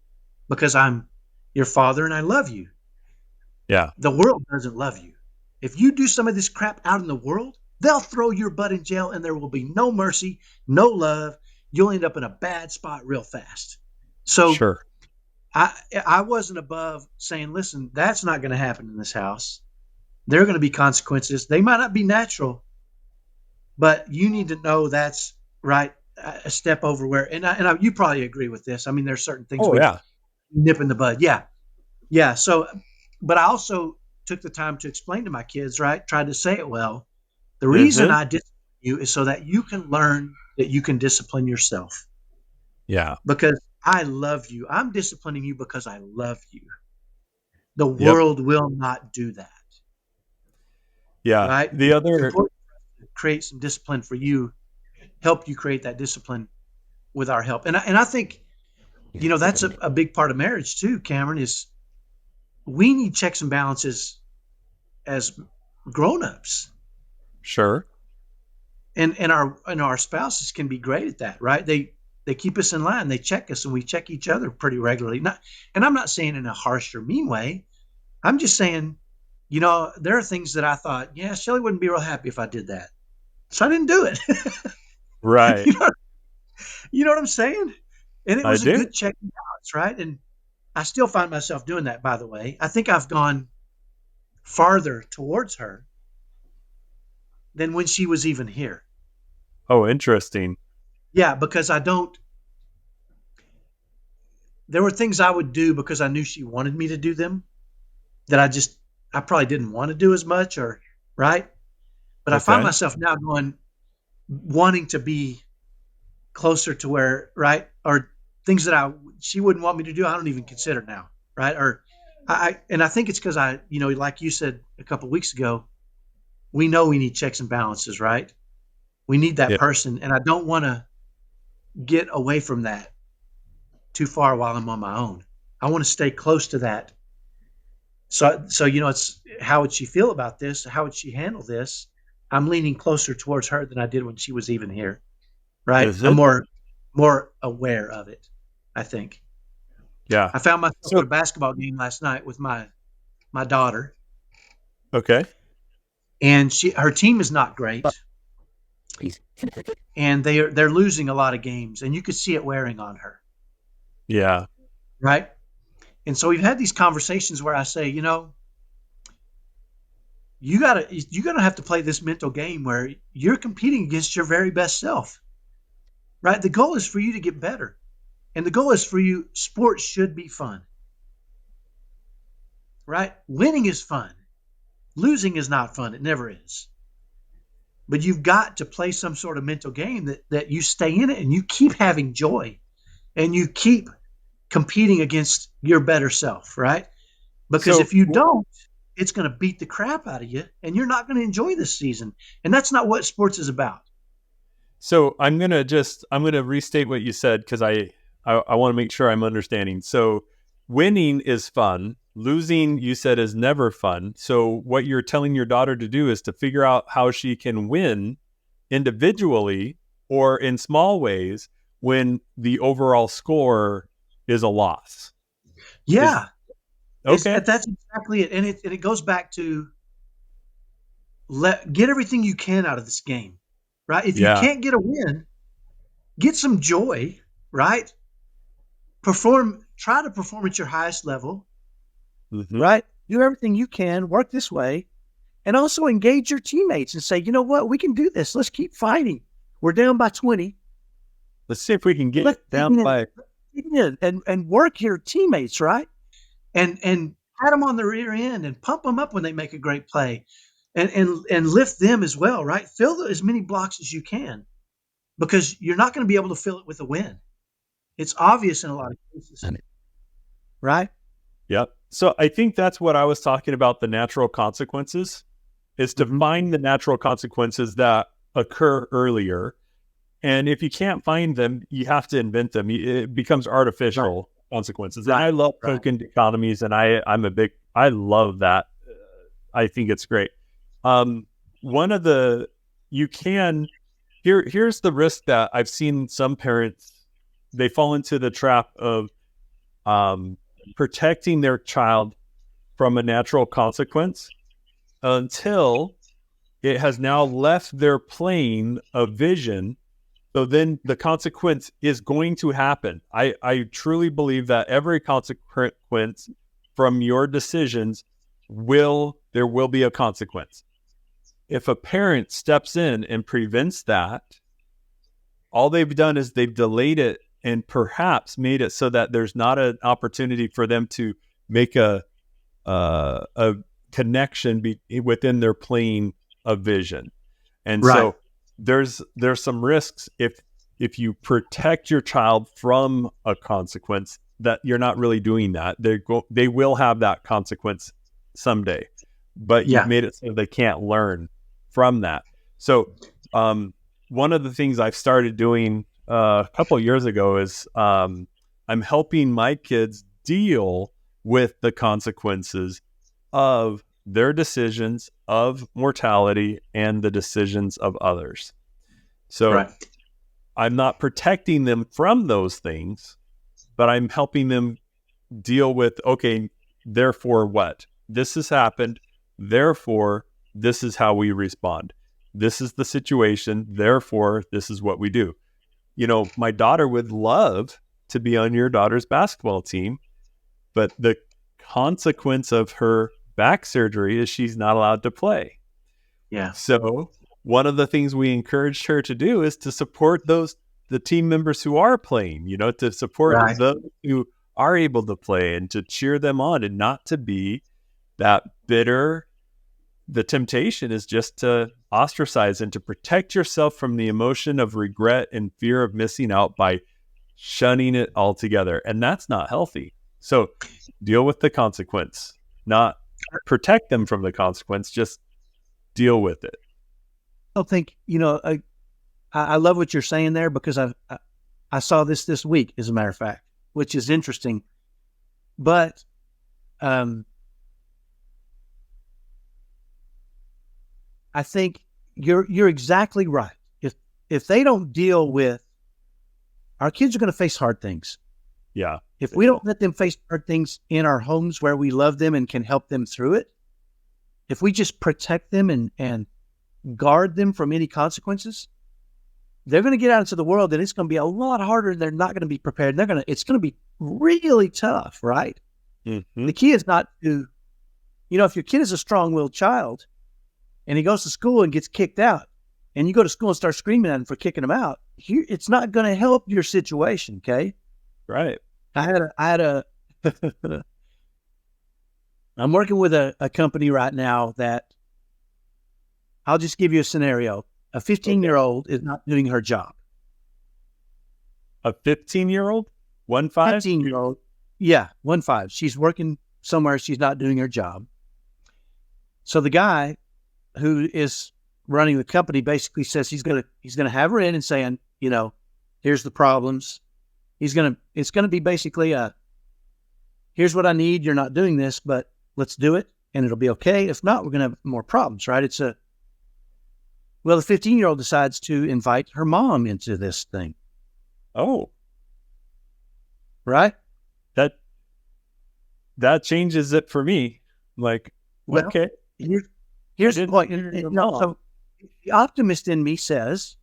because I'm your father and I love you." Yeah. The world doesn't love you. If you do some of this crap out in the world, they'll throw your butt in jail and there will be no mercy, no love. You'll end up in a bad spot real fast. So sure. I wasn't above saying, "Listen, that's not going to happen in this house. There are going to be consequences. They might not be natural, but you need to know that's right, a step over where." And you probably agree with this. I mean, there's certain things nip in the bud. Yeah. So, but I also took the time to explain to my kids, right? Tried to say it well. The reason I discipline you is so that you can learn that you can discipline yourself. Yeah. Because I love you. I'm disciplining you because I love you. The world will not do that. Yeah. Right? The other create some discipline for you, help you create that discipline with our help. And I think, that's a big part of marriage too, Cameron, is we need checks and balances as grown-ups. Sure. And our spouses can be great at that, right? They keep us in line, they check us, and we check each other pretty regularly. And I'm not saying in a harsh or mean way. I'm just saying, there are things that I thought, yeah, Shelly wouldn't be real happy if I did that. So I didn't do it. Right. You know what I'm saying? And it I was a do. good check and balance, right? And I still find myself doing that, by the way. I think I've gone farther towards her than when she was even here. Oh, interesting. Yeah, because there were things I would do because I knew she wanted me to do them that I probably didn't want to do as much, or right. But I find Okay. myself now wanting to be closer to where, right, or things that she wouldn't want me to do, I don't even consider now, right? Or and I think it's because like you said a couple of weeks ago, we know we need checks and balances, right? We need that Yeah. person, and I don't want to get away from that too far while I'm on my own. I want to stay close to that. So it's how would she feel about this? How would she handle this? I'm leaning closer towards her than I did when she was even here, right? Is I'm it? more aware of it, I think. Yeah. I found myself at So, a basketball game last night with my daughter, okay. and her team is not great, and they're losing a lot of games, and you could see it wearing on her, Yeah. right? And so we've had these conversations where I say, you're gonna have to play this mental game where you're competing against your very best self, right? The goal is for you to get better, and the goal is for you. Sports should be fun, right? Winning is fun. Losing is not fun. It never is. But you've got to play some sort of mental game that you stay in it and you keep having joy and you keep competing against your better self, right? Because So, if you don't, it's going to beat the crap out of you and you're not going to enjoy this season. And that's not what sports is about. so I'm gonna restate what you said because I want to make sure I'm understanding. So, winning is fun. Losing, you said, is never fun. So, what you're telling your daughter to do is to figure out how she can win individually or in small ways when the overall score is a loss. Is Yeah, okay. that's exactly it. And it goes back to get everything you can out of this game, right? If you Yeah. can't get a win, get some joy, right? Try to perform at your highest level, Mm-hmm. right? Do everything you can, work this way, and also engage your teammates and say, you know what, we can do this. Let's keep fighting. We're down by 20. Let's see if we can Let's get down by. and work your teammates, right? And pat them on the rear end and pump them up when they make a great play, and lift them as well, right? Fill as many blocks as you can, because you're not going to be able to fill it with a win. It's obvious in a lot of cases, right? Yep. So I think that's what I was talking about, the natural consequences, is to find the natural consequences that occur earlier. And if you can't find them, you have to invent them. It becomes artificial consequences. And I love token economies, and I love that. I think it's great. One of the, here's the risk that I've seen some parents, they fall into the trap of protecting their child from a natural consequence until it has now left their plane of vision. So then the consequence is going to happen. I truly believe that every consequence from your decisions there will be a consequence. If a parent steps in and prevents that, all they've done is they've delayed it and perhaps made it so that there's not an opportunity for them to make a connection within their plane of vision. And so there's some risks if you protect your child from a consequence, that you're not really doing that. They will have that consequence someday, but you've made it so they can't learn from that. So, one of the things I've started doing a couple of years ago is I'm helping my kids deal with the consequences of their decisions, of mortality, and the decisions of others. So, Right. I'm not protecting them from those things, but I'm helping them deal with, okay, therefore what? This has happened. Therefore, this is how we respond. This is the situation. Therefore, this is what we do. My daughter would love to be on your daughter's basketball team, but the consequence of her back surgery is she's not allowed to play. Yeah. So one of the things we encouraged her to do is to support the team members who are playing, to support Right. those who are able to play and to cheer them on, and not to be that bitter. The temptation is just to ostracize and to protect yourself from the emotion of regret and fear of missing out by shunning it altogether. And that's not healthy. So deal with the consequence, not protect them from the consequence, just deal with it. I don't think, I love what you're saying there, because I saw this week, as a matter of fact, which is interesting. But I think you're exactly right. If they don't deal with, our kids are going to face hard things. Yeah. If we don't let them face hard things in our homes where we love them and can help them through it, if we just protect them and guard them from any consequences, they're going to get out into the world, and it's going to be a lot harder. They're not going to be prepared. It's going to be really tough, right? Mm-hmm. The key is not to, if your kid is a strong-willed child and he goes to school and gets kicked out, and you go to school and start screaming at him for kicking him out, it's not going to help your situation. Okay. Right. I'm working with a company right now that, I'll just give you a scenario. A 15-year-old is not doing her job. A 15-year-old? 1-5? 15-year-old. Yeah, 1-5. She's working somewhere. She's not doing her job. So the guy who is running the company basically says he's gonna have her in and saying, here's the problems. It's gonna be basically here's what I need. You're not doing this, but let's do it, and it'll be okay. If not, we're gonna have more problems, right? The 15-year-old decides to invite her mom into this thing. Oh, right. That changes it for me. Like, okay. Here's the point. So the optimist in me says,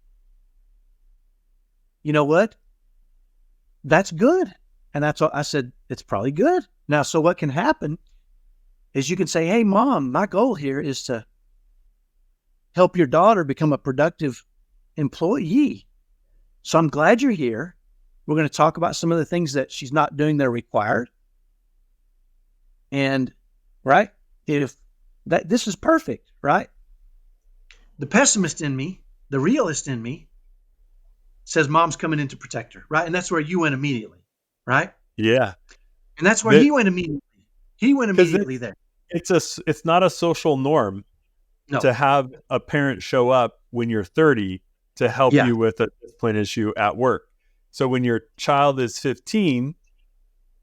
you know what? That's good. And that's what I said. It's probably good. Now, so what can happen is you can say, hey, Mom, my goal here is to help your daughter become a productive employee. So I'm glad you're here. We're going to talk about some of the things that she's not doing that are required. And, right, this is perfect, right? The pessimist in me, the realist in me, says Mom's coming in to protect her, right? And that's where you went immediately, right? Yeah. And that's where he went immediately. He went immediately there. It's not a social norm to have a parent show up when you're 30 to help you with a discipline issue at work. So when your child is 15,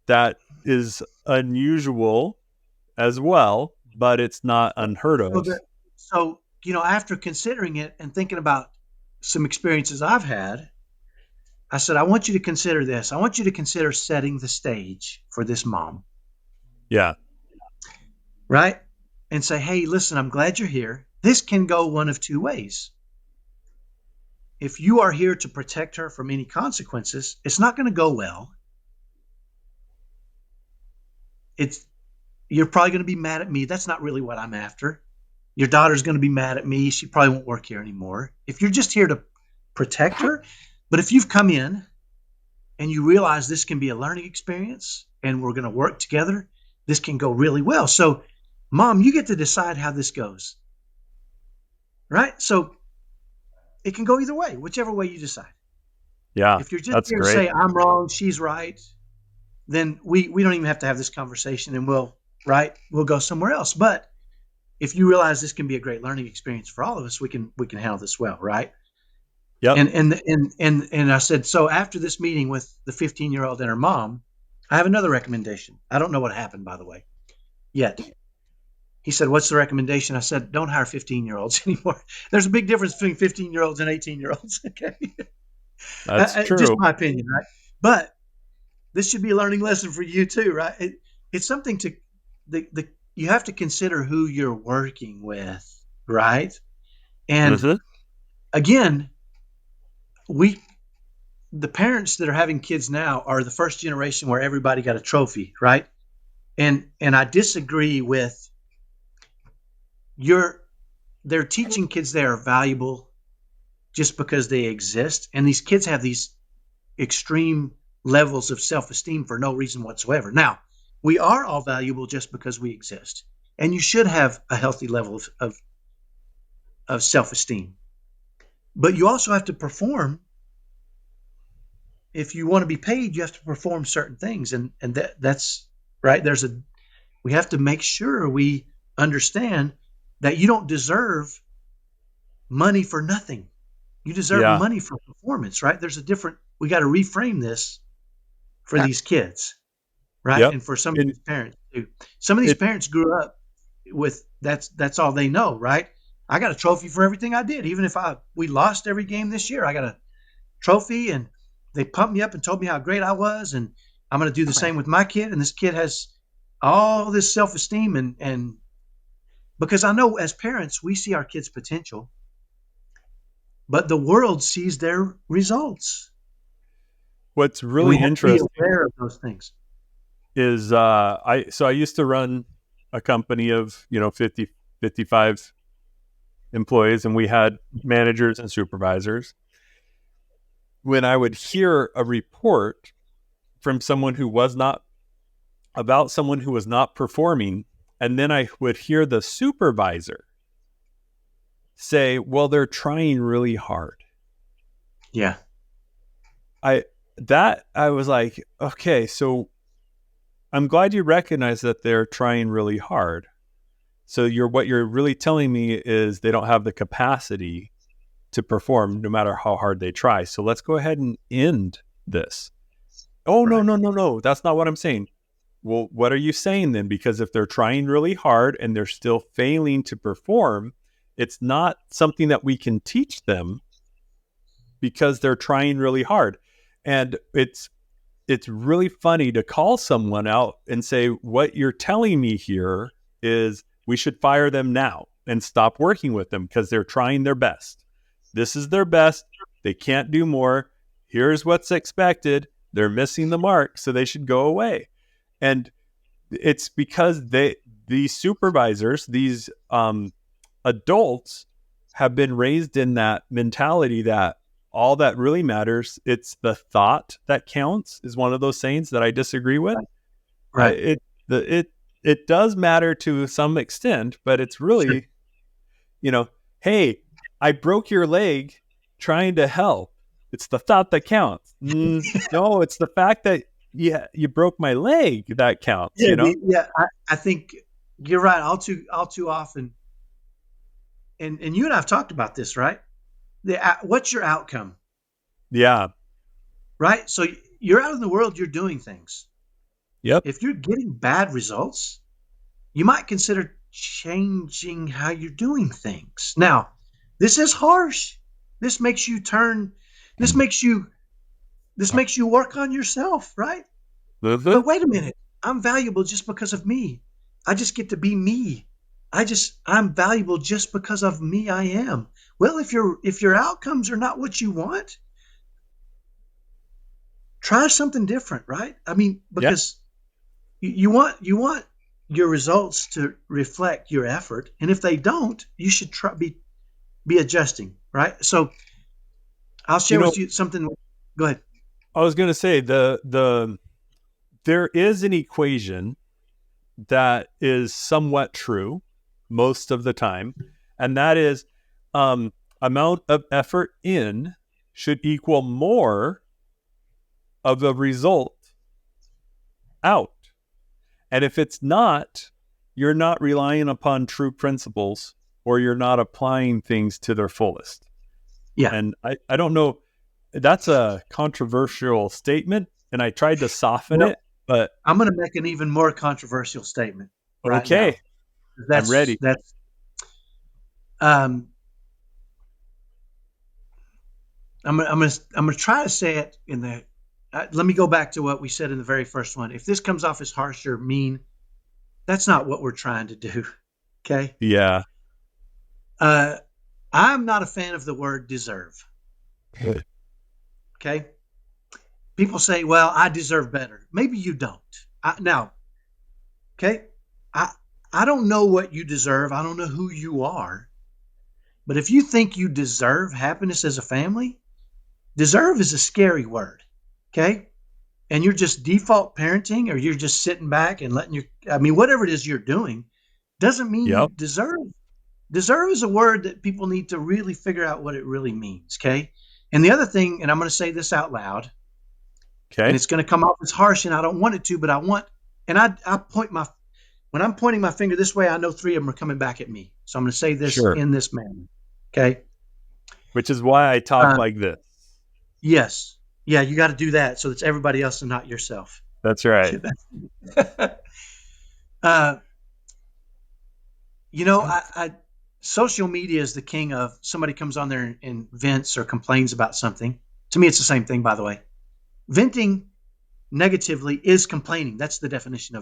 that is unusual as well, but it's not unheard of. So, after considering it and thinking about some experiences I've had, I said, I want you to consider this. I want you to consider setting the stage for this mom. Yeah. Right? And say, hey, listen, I'm glad you're here. This can go one of two ways. If you are here to protect her from any consequences, it's not going to go well. You're probably going to be mad at me. That's not really what I'm after. Your daughter's going to be mad at me. She probably won't work here anymore. If you're just here to protect her, but if you've come in and you realize this can be a learning experience and we're going to work together, this can go really well. So, Mom, you get to decide how this goes. Right? So it can go either way, whichever way you decide. Yeah. If you're just here to say, I'm wrong, she's right, then we don't even have to have this conversation, and we'll go somewhere else. But if you realize this can be a great learning experience for all of us, we can handle this well, right? Yep. And I said, so after this meeting with the 15-year-old and her mom, I have another recommendation. I don't know what happened, by the way, yet. He said, what's the recommendation? I said, don't hire 15-year-olds anymore. There's a big difference between 15-year-olds and 18-year-olds. Okay. That's Just true. my opinion, right? But this should be a learning lesson for you too, right? It's something to you have to consider who you're working with, right? And Mm-hmm. again, the parents that are having kids now are the first generation where everybody got a trophy, right? And I disagree with they're teaching kids they are valuable just because they exist. And these kids have these extreme levels of self-esteem for no reason whatsoever. Now, we are all valuable just because we exist. And you should have a healthy level of self-esteem. But you also have to perform. If you want to be paid, you have to perform certain things. And that's right. We have to make sure we understand that you don't deserve money for nothing. You deserve Yeah. money for performance, right? We got to reframe this for these kids, right? Yep. And for some of And these parents too. Some of these it, parents grew up with that's all they know, right? I got a trophy for everything I did. Even if we lost every game this year, I got a trophy, and they pumped me up and told me how great I was, and I'm going to do the same with my kid. And this kid has all this self-esteem, and because I know as parents we see our kids' potential, but the world sees their results, what's and we really have to be interesting aware of those things. is I used to run a company of 50, 55 employees, and we had managers and supervisors. When I would hear a report from someone who was not performing, and then I would hear the supervisor say, well, they're trying really hard. Yeah. I was like, okay, so I'm glad you recognize that they're trying really hard. So what you're really telling me is they don't have the capacity to perform no matter how hard they try. So let's go ahead and end this. Oh, Right. no. That's not what I'm saying. Well, what are you saying then? Because if they're trying really hard and they're still failing to perform, it's not something that we can teach them because they're trying really hard. And it's really funny to call someone out and say, what you're telling me here is we should fire them now and stop working with them because they're trying their best. This is their best. They can't do more. Here's what's expected. They're missing the mark, so they should go away. And it's because these supervisors, these adults have been raised in that mentality that all that really matters, it's the thought that counts, is one of those sayings that I disagree with. Right. It does matter to some extent, but it's really, hey, I broke your leg trying to help. It's the thought that counts. No, it's the fact that you broke my leg that counts. Yeah. I think you're right. All too often, and you and I've talked about this, right? What's your outcome? Yeah. Right. So you're out in the world. You're doing things. Yep. If you're getting bad results, you might consider changing how you're doing things. Now, this is harsh. This makes you turn. This makes you work on yourself, right? Mm-hmm. But wait a minute. I'm valuable just because of me. I just get to be me. I'm valuable just because of me. I am. Well, if your outcomes are not what you want, try something different, right? I mean, because you want your results to reflect your effort, and if they don't, you should be adjusting, right? So I'll share with you something. Go ahead. I was going to say there is an equation that is somewhat true most of the time, and that is amount of effort in should equal more of the result out. And if it's not, you're not relying upon true principles, or you're not applying things to their fullest. Yeah. And I don't know, that's a controversial statement, and I tried to soften Well, it, but I'm going to make an even more controversial statement right now. okay, I'm ready. That's um, I'm gonna try to say it in the. Let me go back to what we said in the very first one. If this comes off as harsh or mean, that's not what we're trying to do. Okay. Yeah. I'm not a fan of the word deserve. Good. Okay. People say, well, I deserve better. Maybe you don't. Now, okay. I, I don't know what you deserve. I don't know who you are. But if you think you deserve happiness as a family, deserve is a scary word. Okay. And you're just default parenting, or you're just sitting back and letting whatever it is you're doing doesn't mean you Yep. deserve. Deserve is a word that people need to really figure out what it really means. Okay. And the other thing, and I'm going to say this out loud, and Okay. it's going to come off as harsh, and I don't want it to, but when I'm pointing my finger this way, I know three of them are coming back at me. So I'm going to say this Sure. in this manner. Okay. Which is why I talk like this. Yes. Yeah, you got to do that so it's everybody else and not yourself. That's right. Social media is the king of somebody comes on there and vents or complains about something. To me, it's the same thing, by the way. Venting negatively is complaining. That's the definition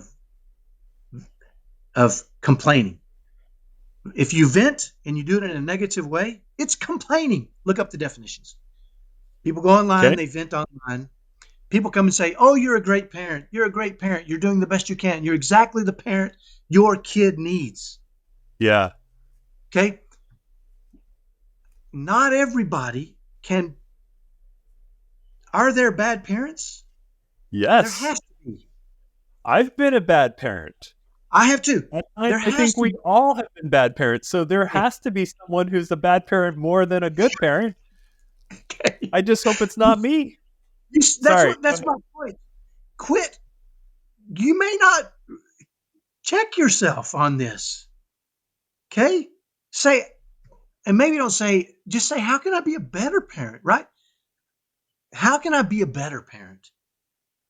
of complaining. If you vent and you do it in a negative way, it's complaining. Look up the definitions. People go online, Okay. they vent online. People come and say, oh, you're a great parent. You're a great parent. You're doing the best you can. You're exactly the parent your kid needs. Yeah. Okay? Not everybody can. Are there bad parents? Yes. There has to be. I've been a bad parent. I have too. I think we all have been bad parents. So there has to be someone who's a bad parent more than a good parent. Okay. I just hope it's not me. That's my point. Quit. You may not check yourself on this. Okay? Say, and maybe don't say, just say, how can I be a better parent, right? How can I be a better parent?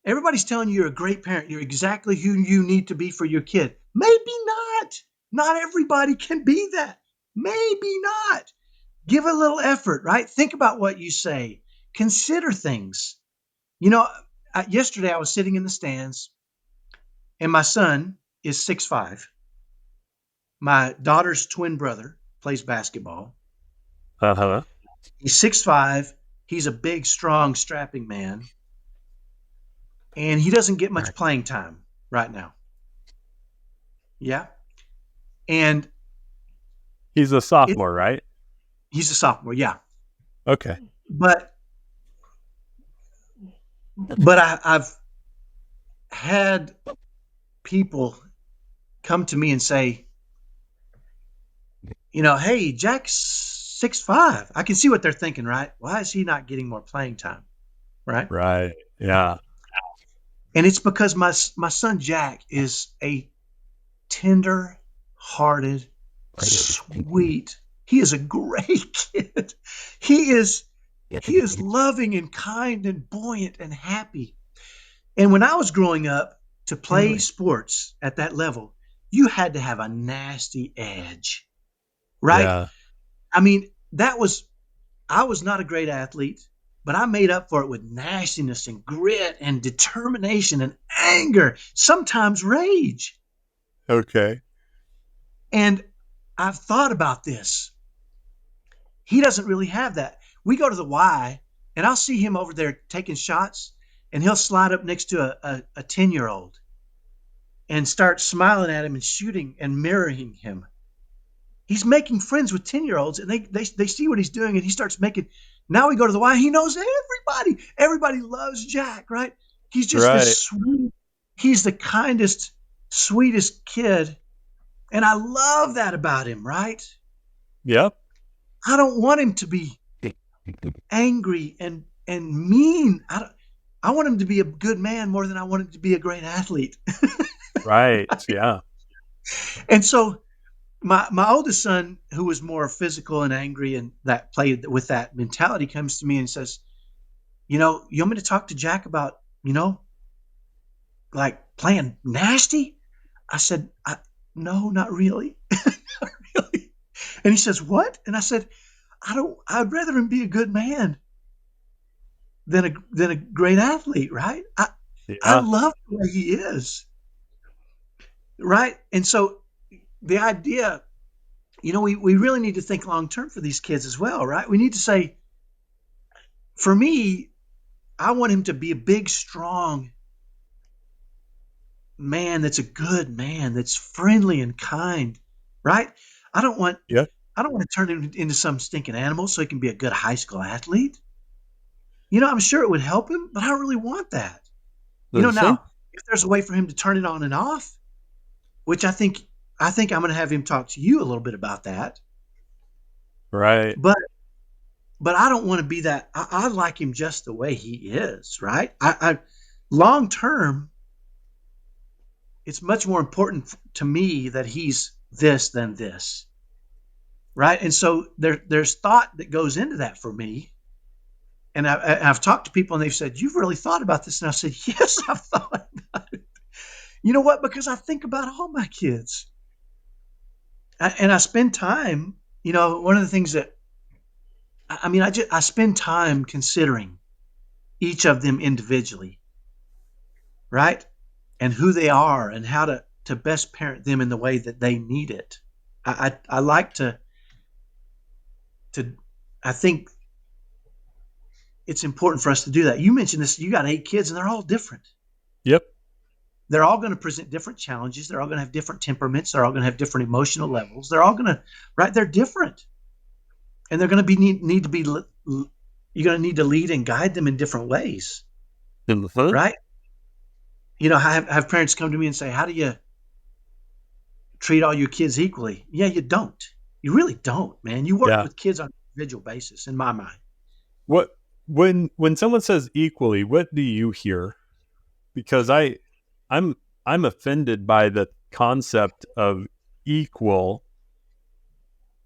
Everybody's telling you you're a great parent. You're exactly who you need to be for your kid. Maybe not. Not everybody can be that. Maybe not. Give a little effort, right? Think about what you say. Consider things. Yesterday I was sitting in the stands, and my son is 6'5". My daughter's twin brother plays basketball. Uh-huh. He's 6'5". He's a big, strong, strapping man. And he doesn't get much playing time right now. Yeah. And he's a sophomore, right? He's a sophomore, yeah. Okay. But I've had people come to me and say, hey, Jack's 6'5". I can see what they're thinking, right? Why is he not getting more playing time? Right? Right. Yeah. And it's because my son Jack is a tender-hearted, sweet. He is a great kid. He is loving and kind and buoyant and happy. And when I was growing up, to play sports at that level, you had to have a nasty edge, right? Yeah. I mean, I was not a great athlete, but I made up for it with nastiness and grit and determination and anger, sometimes rage. Okay. And I've thought about this. He doesn't really have that. We go to the Y, and I'll see him over there taking shots, and he'll slide up next to a 10-year-old and start smiling at him and shooting and mirroring him. He's making friends with 10-year-olds, and they see what he's doing, and he starts making. Now we go to the Y. He knows everybody. Everybody loves Jack, right? He's just this sweet. He's the kindest, sweetest kid, and I love that about him, right? Yep. I don't want him to be angry and mean. I want him to be a good man more than I want him to be a great athlete. Right. Yeah. And so my oldest son, who was more physical and angry and that played with that mentality, comes to me and says, you want me to talk to Jack about, like playing nasty? I said, no, not really. Not really. And he says, what? And I said, I'd rather him be a good man than a great athlete, right? I Yeah. love the way he is, right? And so the idea, we really need to think long term for these kids as well, right? We need to say, for me, I want him to be a big, strong man that's a good man, that's friendly and kind, right? I don't want Yeah. I don't want to turn him into some stinking animal so he can be a good high school athlete. I'm sure it would help him, but I don't really want that. The same. Now, if there's a way for him to turn it on and off, which I think I'm going to have him talk to you a little bit about that. Right. But I don't want to be that. I like him just the way he is, right? I long term, it's much more important to me that he's this than this, right? And so there's thought that goes into that for me. And I've talked to people and they've said, "You've really thought about this?" And I said, "Yes, I've thought about it." You know what? Because I think about all my kids, and I spend time. One of the things that I spend time considering each of them individually, right? And who they are and how to best parent them in the way that they need it. I like to I think it's important for us to do that. You mentioned this, you got 8 kids and they're all different. Yep. They're all going to present different challenges. They're all going to have different temperaments. They're all going to have different emotional levels. They're all going to, right? They're different. And they're going to need to be, you're going to need to lead and guide them in different ways, Uh-huh. right? I have parents come to me and say, how do you treat all your kids equally? Yeah, you don't. You really don't, man. You work Yeah. with kids on an individual basis, in my mind. What when someone says equally, what do you hear? Because I'm offended by the concept of equal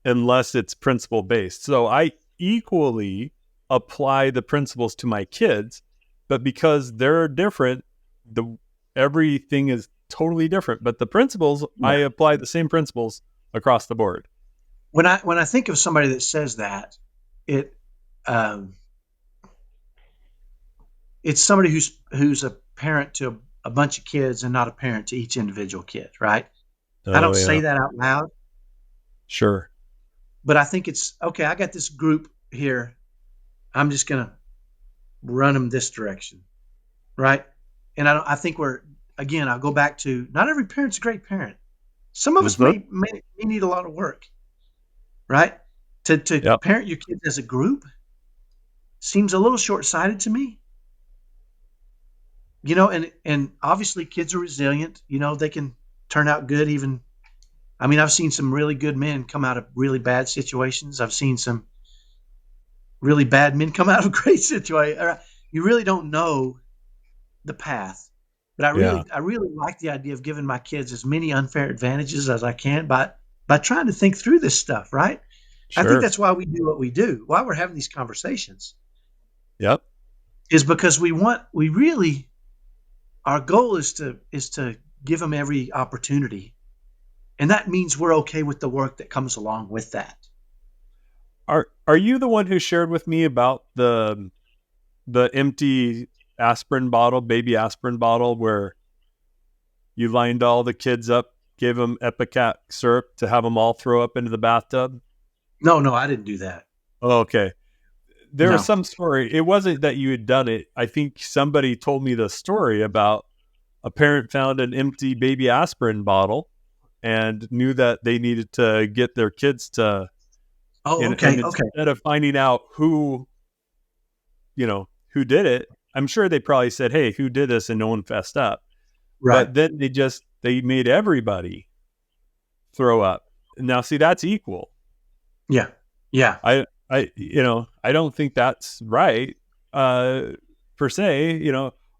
unless it's principle based. So I equally apply the principles to my kids, but because they're different, everything is totally different. But the principles, I Yeah. apply the same principles across the board. When I think of somebody that says that, it um, it's somebody who's a parent to a bunch of kids and not a parent to each individual kid, right? I Oh don't yeah, say that out loud, sure. but I think it's okay. I got this group here. I'm just gonna run them this direction, right? And I think again. I'll go back to not every parent's a great parent. Some of us Mhm. may need a lot of work, right? To Yep. parent your kids as a group seems a little short sighted to me. And obviously kids are resilient. They can turn out good even. I've seen some really good men come out of really bad situations. I've seen some really bad men come out of great situations. You really don't know the path. But I Yeah. really I really like the idea of giving my kids as many unfair advantages as I can by trying to think through this stuff, right? I think Sure. that's why we do what we do. Why we're having these conversations Yep. is because we really our goal is to give them every opportunity. And that means we're okay with the work that comes along with that. Are you the one who shared with me about the empty aspirin bottle, baby aspirin bottle, where you lined all the kids up, gave them Epicat syrup to have them all throw up into the bathtub? No, I didn't do that. Oh, okay. There was No. some story. It wasn't that you had done it. I think somebody told me the story about a parent found an empty baby aspirin bottle and knew that they needed to get their kids to, Oh, and okay, okay. instead of finding out who did it, I'm sure they probably said, hey, who did this? And no one fessed up. Right. But then they made everybody throw up. Now, see, that's equal. Yeah. Yeah. I don't think that's right, per se.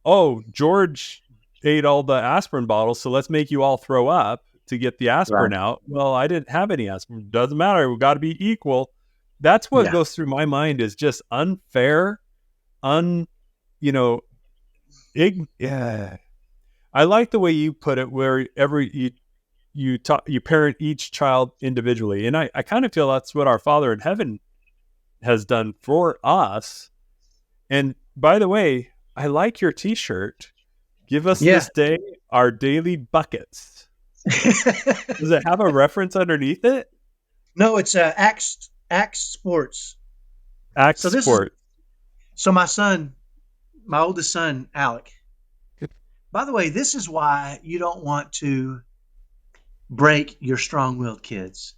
Oh, George ate all the aspirin bottles, so let's make you all throw up. to get the aspirin out. Well, I didn't have any aspirin. Doesn't matter. We've got to be equal. That's what goes through my mind is just unfair, yeah. I like the way you put it, where you parent each child individually, and I kind of feel that's what our Father in heaven has done for us. And by the way, I like your T-shirt. Give us this day our daily buckets. Does it have a reference underneath it? No, it's Axe Sports. Axe Sports. So my oldest son, Alec. By the way, this is why you don't want to break your strong-willed kids,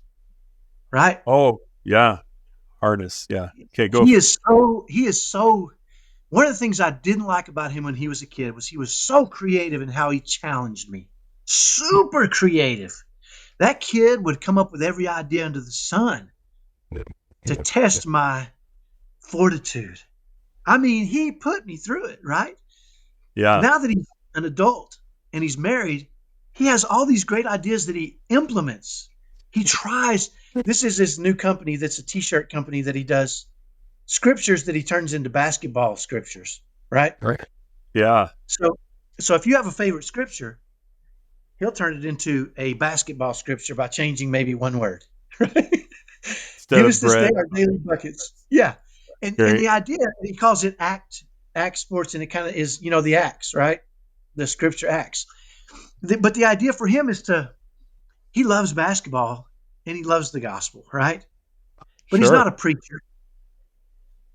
right? Oh, yeah. Harness, yeah. Okay, go. He is so. One of the things I didn't like about him when he was a kid was he was so creative in how he challenged me. Super creative. That kid would come up with every idea under the sun to test my fortitude. I mean, he put me through it, right? Yeah. Now that he's an adult and he's married, he has all these great ideas that he implements. He tries. This is his new company that's a T-shirt company that he does scriptures that he turns into basketball scriptures, right? Right. Yeah. So if you have a favorite scripture, he'll turn it into a basketball scripture by changing maybe one word. Right? Give us this day our daily buckets. Yeah. And the idea, he calls it Axe Sports, and it kind of is, the axe, right? The scripture axe. But the idea for him is he loves basketball and he loves the gospel, right? But he's not a preacher,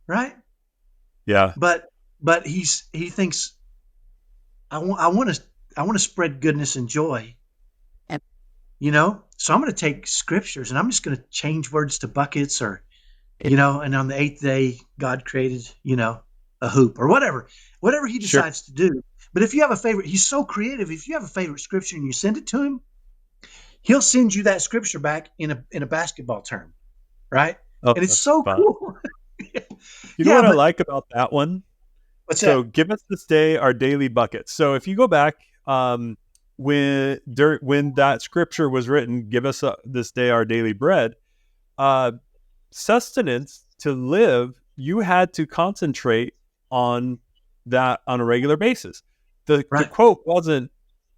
right? Yeah. But he thinks I want to spread goodness and joy, So I'm going to take scriptures and I'm just going to change words to buckets, or and on the 8th day God created a hoop or whatever he decides to do. But if you have a favorite, he's so creative. If you have a favorite scripture and you send it to him, he'll send you that scripture back in a basketball term, right? Oh, and it's so fun. Cool. You know what I like about that one? What's so that? Give us this day our daily buckets. So if you go back, when that scripture was written, give us this day our daily bread, sustenance to live, you had to concentrate on that on a regular basis. The quote wasn't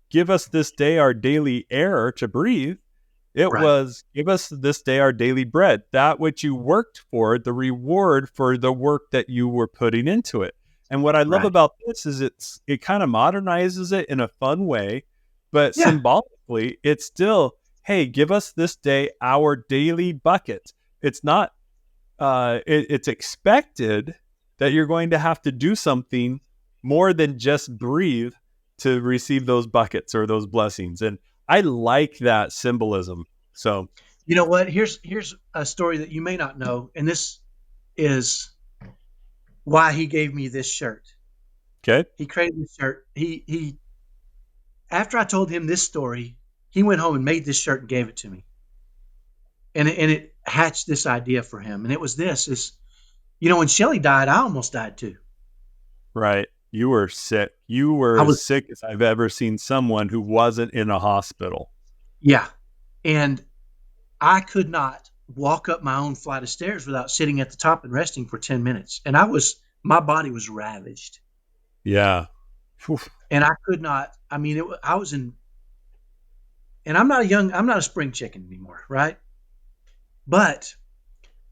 give us this day our daily air to breathe. It was give us this day our daily bread, that which you worked for, the reward for the work that you were putting into it. And what I love about this is it kind of modernizes it in a fun way, but symbolically it's still, hey, give us this day our daily bucket. It's not it's expected that you're going to have to do something more than just breathe to receive those buckets or those blessings. And I like that symbolism. So, you know what? Here's a story that you may not know, and this is why he gave me this shirt. Okay. He created this shirt. He after I told him this story, he went home and made this shirt and gave it to me. And it hatched this idea for him. And it was this when Shelley died, I almost died too. Right. You were sick. You were as sick as I've ever seen someone who wasn't in a hospital. Yeah. And I could not walk up my own flight of stairs without sitting at the top and resting for 10 minutes. And my body was ravaged. Yeah. And I could not, and I'm not a spring chicken anymore, right? But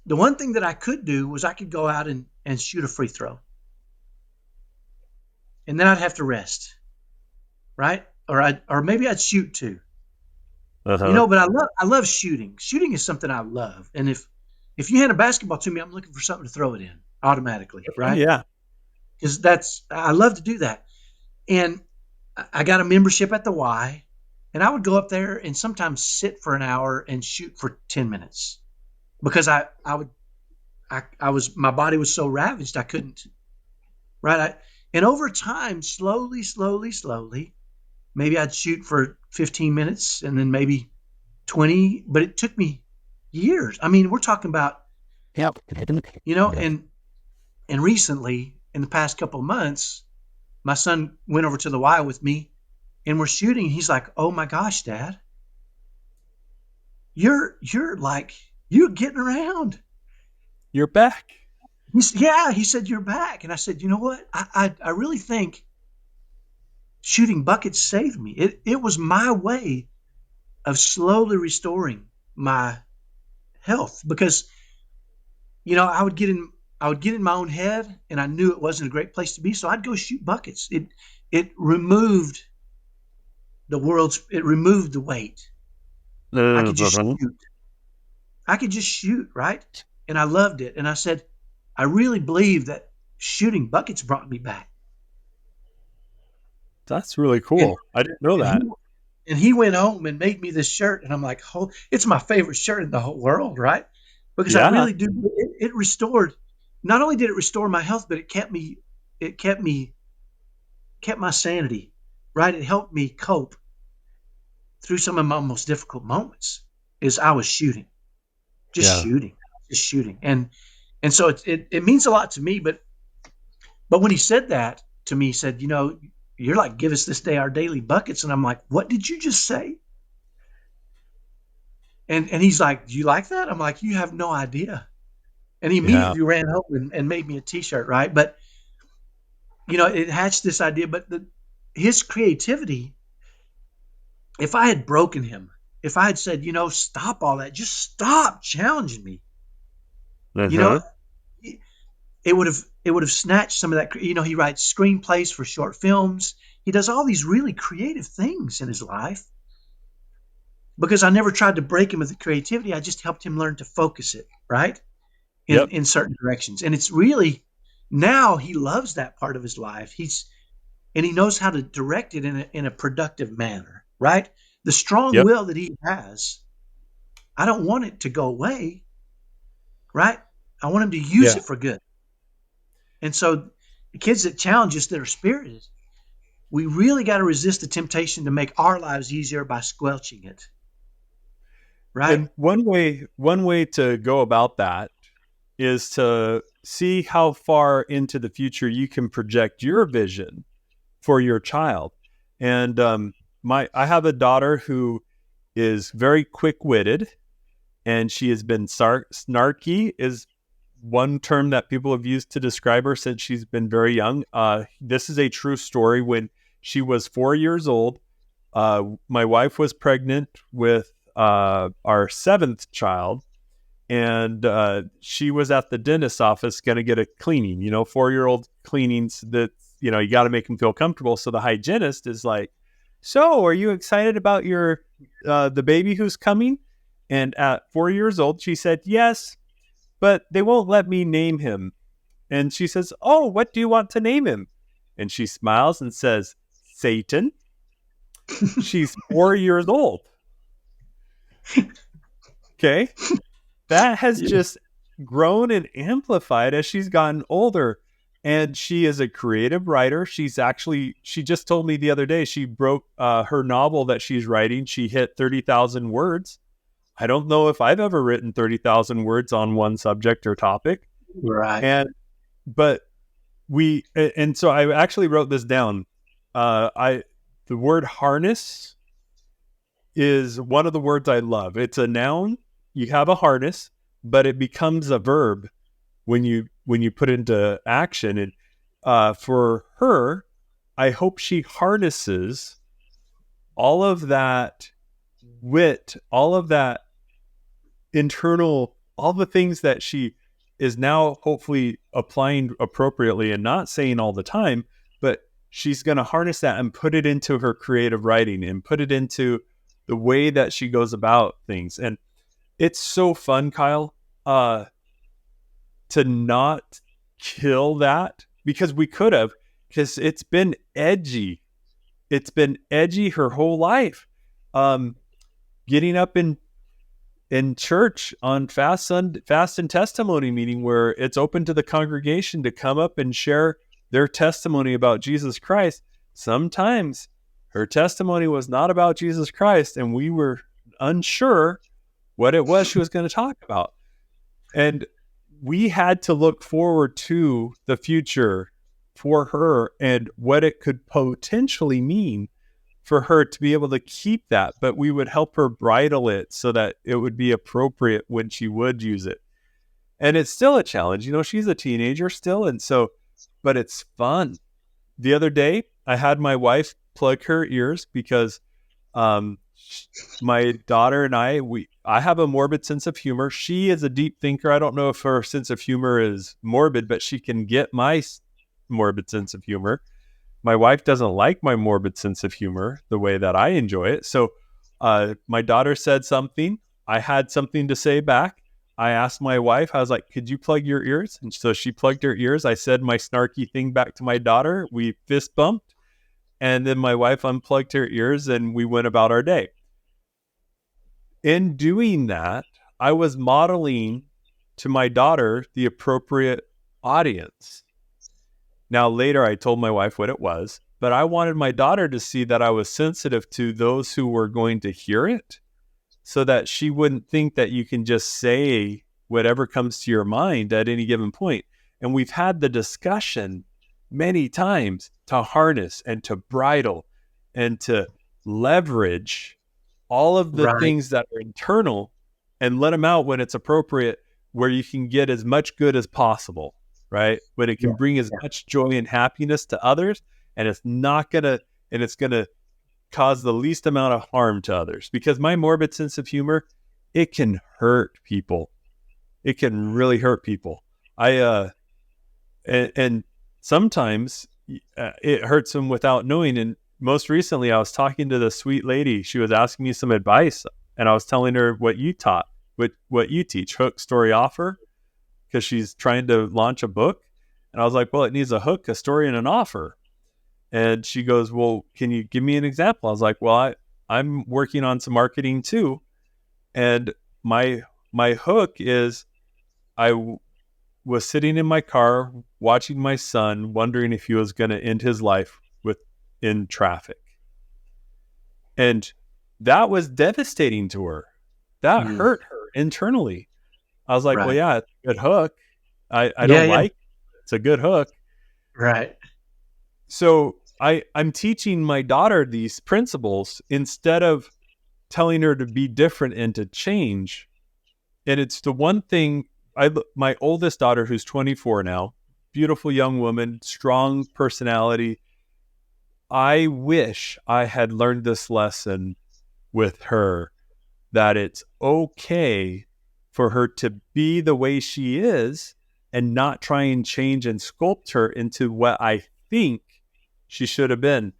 the one thing that I could do was I could go out and shoot a free throw. And then I'd have to rest, right? Or maybe I'd shoot too. Uh-huh. But I love shooting. Shooting is something I love. And if you hand a basketball to me, I'm looking for something to throw it in automatically, right? Yeah. Because I love to do that. And I got a membership at the Y, and I would go up there and sometimes sit for an hour and shoot for 10 minutes because my body was so ravaged I couldn't, right? And over time, slowly, maybe I'd shoot for 15 minutes and then maybe 20, but it took me years. I mean, we're talking about, and recently in the past couple of months, my son went over to the Y with me and we're shooting. He's like, "Oh my gosh, Dad, you're like, you're getting around. You're back. Yeah, he said, you're back. And I said, you know what? I really think shooting buckets saved me. It was my way of slowly restoring my health because, I would get in my own head and I knew it wasn't a great place to be. So I'd go shoot buckets. It removed it removed the weight. I could just shoot. I could just shoot, right? And I loved it. And I said, I really believe that shooting buckets brought me back. That's really And, cool. I didn't know and that. he went home and made me this shirt. And I'm like, oh, it's my favorite shirt in the whole world, right? Because I Yeah. really do. It restored, not only did it restore my health, but it kept my sanity, right? It helped me cope through some of my most difficult moments is I was shooting, just Yeah. shooting, just shooting. And so it means a lot to me, but when he said that to me, he said, you're like, give us this day our daily buckets. And I'm like, what did you just say? And he's like, do you like that? I'm like, you have no idea. And he Yeah. immediately ran home and made me a t-shirt, right? But it hatched this idea, but his creativity, if I had broken him, if I had said, stop all that, just stop challenging me, you know, Uh-huh. it would have snatched some of that. He writes screenplays for short films. He does all these really creative things in his life. Because I never tried to break him with the creativity, I just helped him learn to focus it, right? In Yep. in certain directions. And it's really, now he loves that part of his life. And he knows how to direct it in a productive manner, right? The strong Yep. will that he has, I don't want it to go away, right? I want him to use Yeah. it for good. And so the kids that challenge us that are spirited, we really got to resist the temptation to make our lives easier by squelching it, right? And one way to go about that is to see how far into the future you can project your vision for your child. And I have a daughter who is very quick-witted, and she has been snarky is one term that people have used to describe her since she's been very young. This is a true story. When she was 4 years old, my wife was pregnant with our seventh child, and she was at the dentist's office going to get a cleaning. 4-year-old cleanings that you got to make them feel comfortable. So the hygienist is like, "So, are you excited about your the baby who's coming?" And at 4 years old, she said, "Yes, but they won't let me name him." And she says, "Oh, what do you want to name him?" And she smiles and says, "Satan." She's 4 years old. Okay. That has Yeah. just grown and amplified as she's gotten older. And she is a creative writer. She just told me the other day, she broke her novel that she's writing. She hit 30,000 words. I don't know if I've ever written 30,000 words on one subject or topic. Right. But so I actually wrote this down. The word harness is one of the words I love. It's a noun. You have a harness, but it becomes a verb when you put it into action. And for her, I hope she harnesses all of that wit, all of that internal, all the things that she is now hopefully applying appropriately and not saying all the time, but she's going to harness that and put it into her creative writing and put it into the way that she goes about things. And it's so fun, Kyle, to not kill that, because we could have, because it's been edgy. It's been edgy her whole life. Getting up in church on fast and testimony meeting, where it's open to the congregation to come up and share their testimony about Jesus Christ. Sometimes her testimony was not about Jesus Christ, and we were unsure what it was she was going to talk about. And we had to look forward to the future for her and what it could potentially mean for her to be able to keep that, but we would help her bridle it so that it would be appropriate when she would use it. And it's still a challenge. She's a teenager still. And so, but it's fun. The other day, I had my wife plug her ears because my daughter and I have a morbid sense of humor. She is a deep thinker. I don't know if her sense of humor is morbid, but she can get my morbid sense of humor. My wife doesn't like my morbid sense of humor the way that I enjoy it. So my daughter said something. I had something to say back. I asked my wife, I was like, could you plug your ears? And so she plugged her ears. I said my snarky thing back to my daughter. We fist bumped. And then my wife unplugged her ears and we went about our day. In doing that, I was modeling to my daughter the appropriate audience. Now, later I told my wife what it was, but I wanted my daughter to see that I was sensitive to those who were going to hear it so that she wouldn't think that you can just say whatever comes to your mind at any given point. And we've had the discussion many times to harness and to bridle and to leverage all of the things that are internal and let them out when it's appropriate, where you can get as much good as possible, right? When it can bring as much joy and happiness to others, and it's going to cause the least amount of harm to others. Because my morbid sense of humor, it can hurt people. It can really hurt people. And sometimes it hurts them without knowing. And most recently, I was talking to the sweet lady. She was asking me some advice, and I was telling her what you taught, what you teach, hook, story, offer, because she's trying to launch a book. And I was like, well, it needs a hook, a story, and an offer. And she goes, well, can you give me an example? I was like, well, I'm working on some marketing too. And my hook is was sitting in my car watching my son, wondering if he was going to end his life in traffic. And that was devastating to her. That hurt her internally. I was like, well, yeah, it's a good hook. I don't like it. It's a good hook. Right. So I'm teaching my daughter these principles instead of telling her to be different and to change. And it's the one thing my oldest daughter, who's 24 now, beautiful young woman, strong personality. I wish I had learned this lesson with her, that it's okay for her to be the way she is and not try and change and sculpt her into what I think she should have been.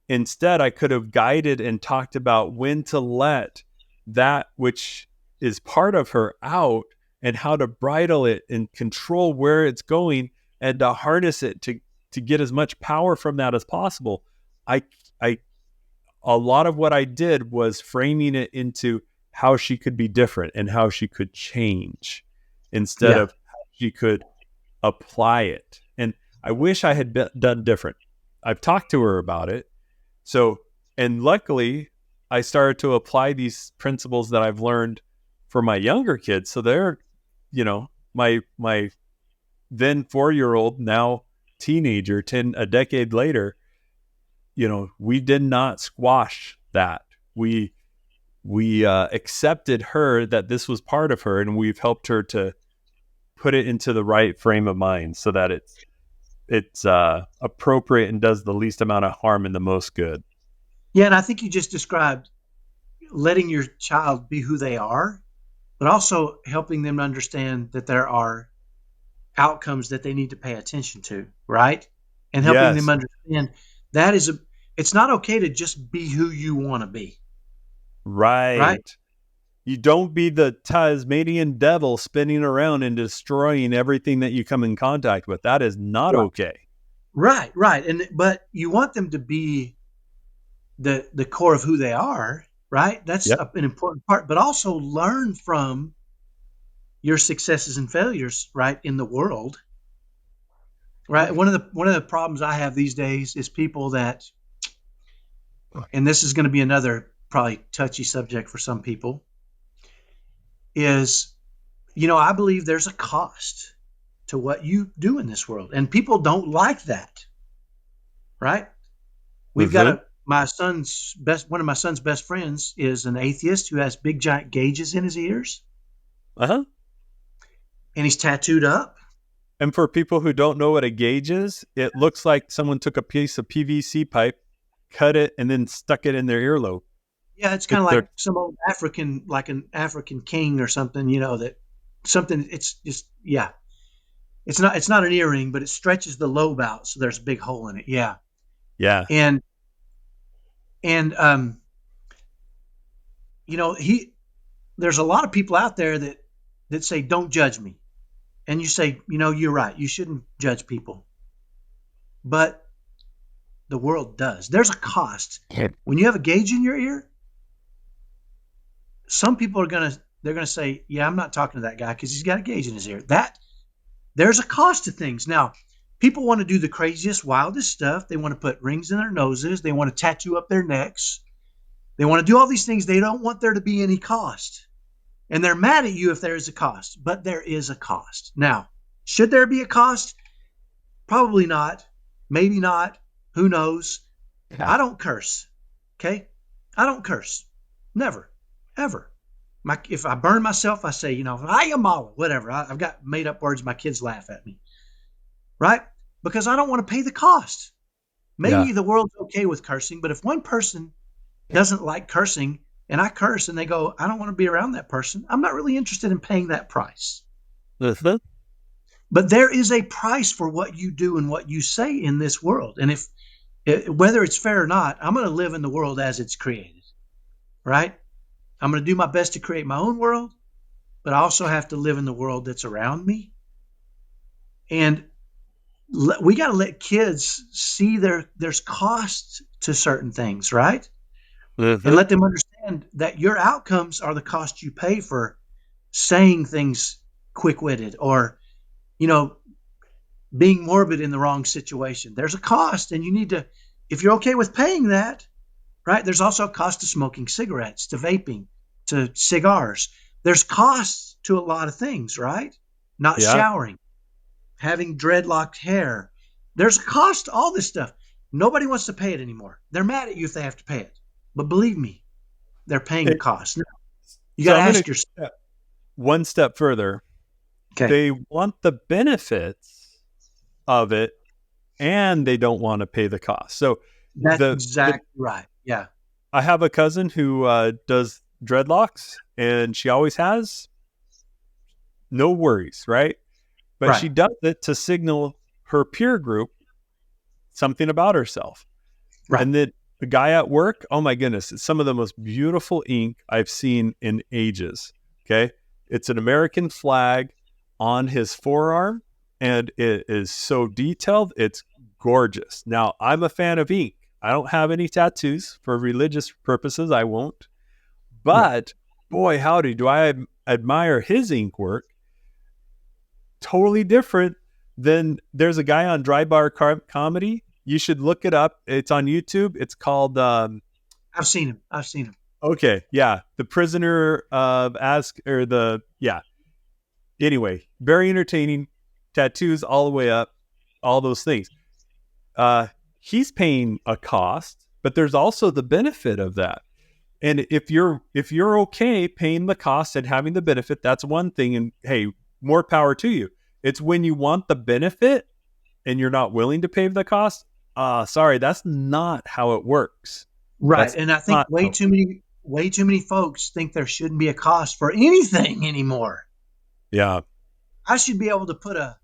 Instead, I could have guided and talked about when to let that which is part of her out and how to bridle it and control where it's going and to harness it to get as much power from that as possible. A lot of what I did was framing it into how she could be different and how she could change instead of how she could apply it. And I wish I had done different. I've talked to her about it. So, and luckily I started to apply these principles that I've learned for my younger kids. So they're, my then 4-year-old, now teenager, a decade later, we did not squash that. We accepted her, that this was part of her, and we've helped her to put it into the right frame of mind so that it's appropriate and does the least amount of harm and the most good. Yeah, and I think you just described letting your child be who they are, but also helping them understand that there are outcomes that they need to pay attention to, right? And helping them understand that it's not okay to just be who you want to be. Right. You don't be the Tasmanian devil spinning around and destroying everything that you come in contact with. That is not okay. Right. But you want them to be the core of who they are, right? That's an important part, but also learn from your successes and failures, right, in the world. Right. One of the problems I have these days is people that, and this is going to be another probably touchy subject for some people, is, I believe there's a cost to what you do in this world, and people don't like that. Right. We've got one of my son's best friends is an atheist who has big giant gauges in his ears, Uh-huh. and he's tattooed up. And for people who don't know what a gauge is, it looks like someone took a piece of PVC pipe, cut it, and then stuck it in their earlobe. Yeah, it's kind It's of their like some old African, like an African king or something, that something. It's just, yeah. It's not an earring, but it stretches the lobe out, so there's a big hole in it. Yeah, yeah. and and he there's a lot of people out there that say don't judge me, and you say, you're right, you shouldn't judge people, but the world does. There's a cost when you have a gauge in your ear. Some people they're gonna say, yeah, I'm not talking to that guy because he's got a gauge in his ear. That There's a cost to things. Now, people want to do the craziest, wildest stuff. They want to put rings in their noses. They want to tattoo up their necks. They want to do all these things. They don't want there to be any cost. And they're mad at you if there is a cost, but there is a cost. Now, should there be a cost? Probably not. Maybe not. Who knows? Yeah. I don't curse. Okay? I don't curse. Never. Ever. If I burn myself, I say, I am Allah, whatever. I've got made up words. My kids laugh at me. Right? Because I don't want to pay the cost. Maybe the world's okay with cursing, but if one person doesn't like cursing and I curse and they go, I don't want to be around that person, I'm not really interested in paying that price. Listen. But there is a price for what you do and what you say in this world. And whether it's fair or not, I'm going to live in the world as it's created. Right? I'm going to do my best to create my own world, but I also have to live in the world that's around me. And we got to let kids see there's costs to certain things, right? And let them understand that your outcomes are the cost you pay for saying things quick-witted or, being morbid in the wrong situation. There's a cost, and you need to, if you're okay with paying that, right? There's also a cost to smoking cigarettes, to vaping, to cigars. There's costs to a lot of things, right? Not showering, having dreadlocked hair. There's a cost to all this stuff. Nobody wants to pay it anymore. They're mad at you if they have to pay it. But believe me, they're paying the cost. Now, you got to ask yourself. One step further. Okay. They want the benefits of it, and they don't want to pay the cost. So that's exactly right. Yeah. I have a cousin who does dreadlocks, and she always has. No worries, right? But she does it to signal her peer group something about herself. Right. And then the guy at work, oh my goodness, it's some of the most beautiful ink I've seen in ages. Okay. It's an American flag on his forearm, and it is so detailed. It's gorgeous. Now, I'm a fan of ink. I don't have any tattoos for religious purposes. I won't. But boy, howdy, do I admire his ink work. Totally different than there's a guy on Dry Bar Comedy. You should look it up. It's on YouTube. It's called I've seen him. Okay, yeah. The Prisoner of Anyway, very entertaining. Tattoos all the way up, all those things. He's paying a cost, but there's also the benefit of that. And if you're okay paying the cost and having the benefit, that's one thing. And hey, more power to you. It's when you want the benefit and you're not willing to pay the cost. Sorry, that's not how it works. Right. That's and I think way too many folks think there shouldn't be a cost for anything anymore. Yeah. I should be able to put a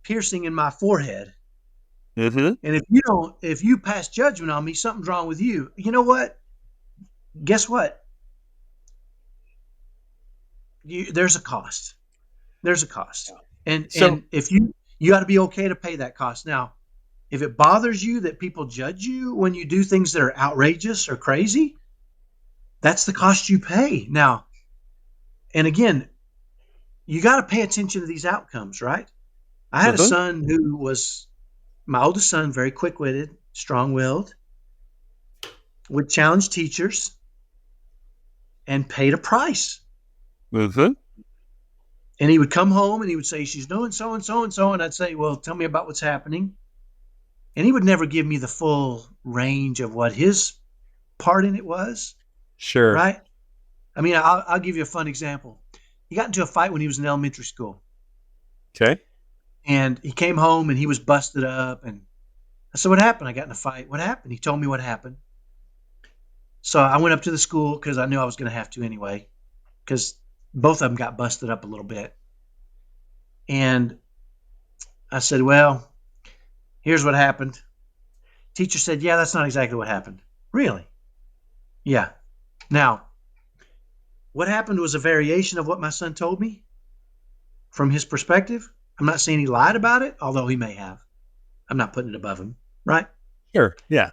piercing in my forehead. Mm-hmm. And if you pass judgment on me, something's wrong with you. You know what? Guess what? There's a cost. There's a cost. And if you got to be okay to pay that cost. Now, if it bothers you that people judge you when you do things that are outrageous or crazy, that's the cost you pay. Now, and again, you got to pay attention to these outcomes, right? I had a son who was my oldest son, very quick-witted, strong-willed, would challenge teachers and paid a price. Mm-hmm. And he would come home and he would say, she's doing so and so and so. And I'd say, well, tell me about what's happening. And he would never give me the full range of what his part in it was, Sure. right? I mean, I'll give you a fun example. He got into a fight when he was in elementary school, Okay. and he came home and he was busted up. And I said, "What happened?" "I got in a fight." "What happened?" He told me what happened. So I went up to the school because I knew I was going to have to anyway, because both of them got busted up a little bit. And I said, "Well, here's what happened." Teacher said, "Yeah, that's not exactly what happened." "Really?" "Yeah." Now, what happened was a variation of what my son told me from his perspective. I'm not saying he lied about it, although he may have. I'm not putting it above him, right? Sure. Yeah.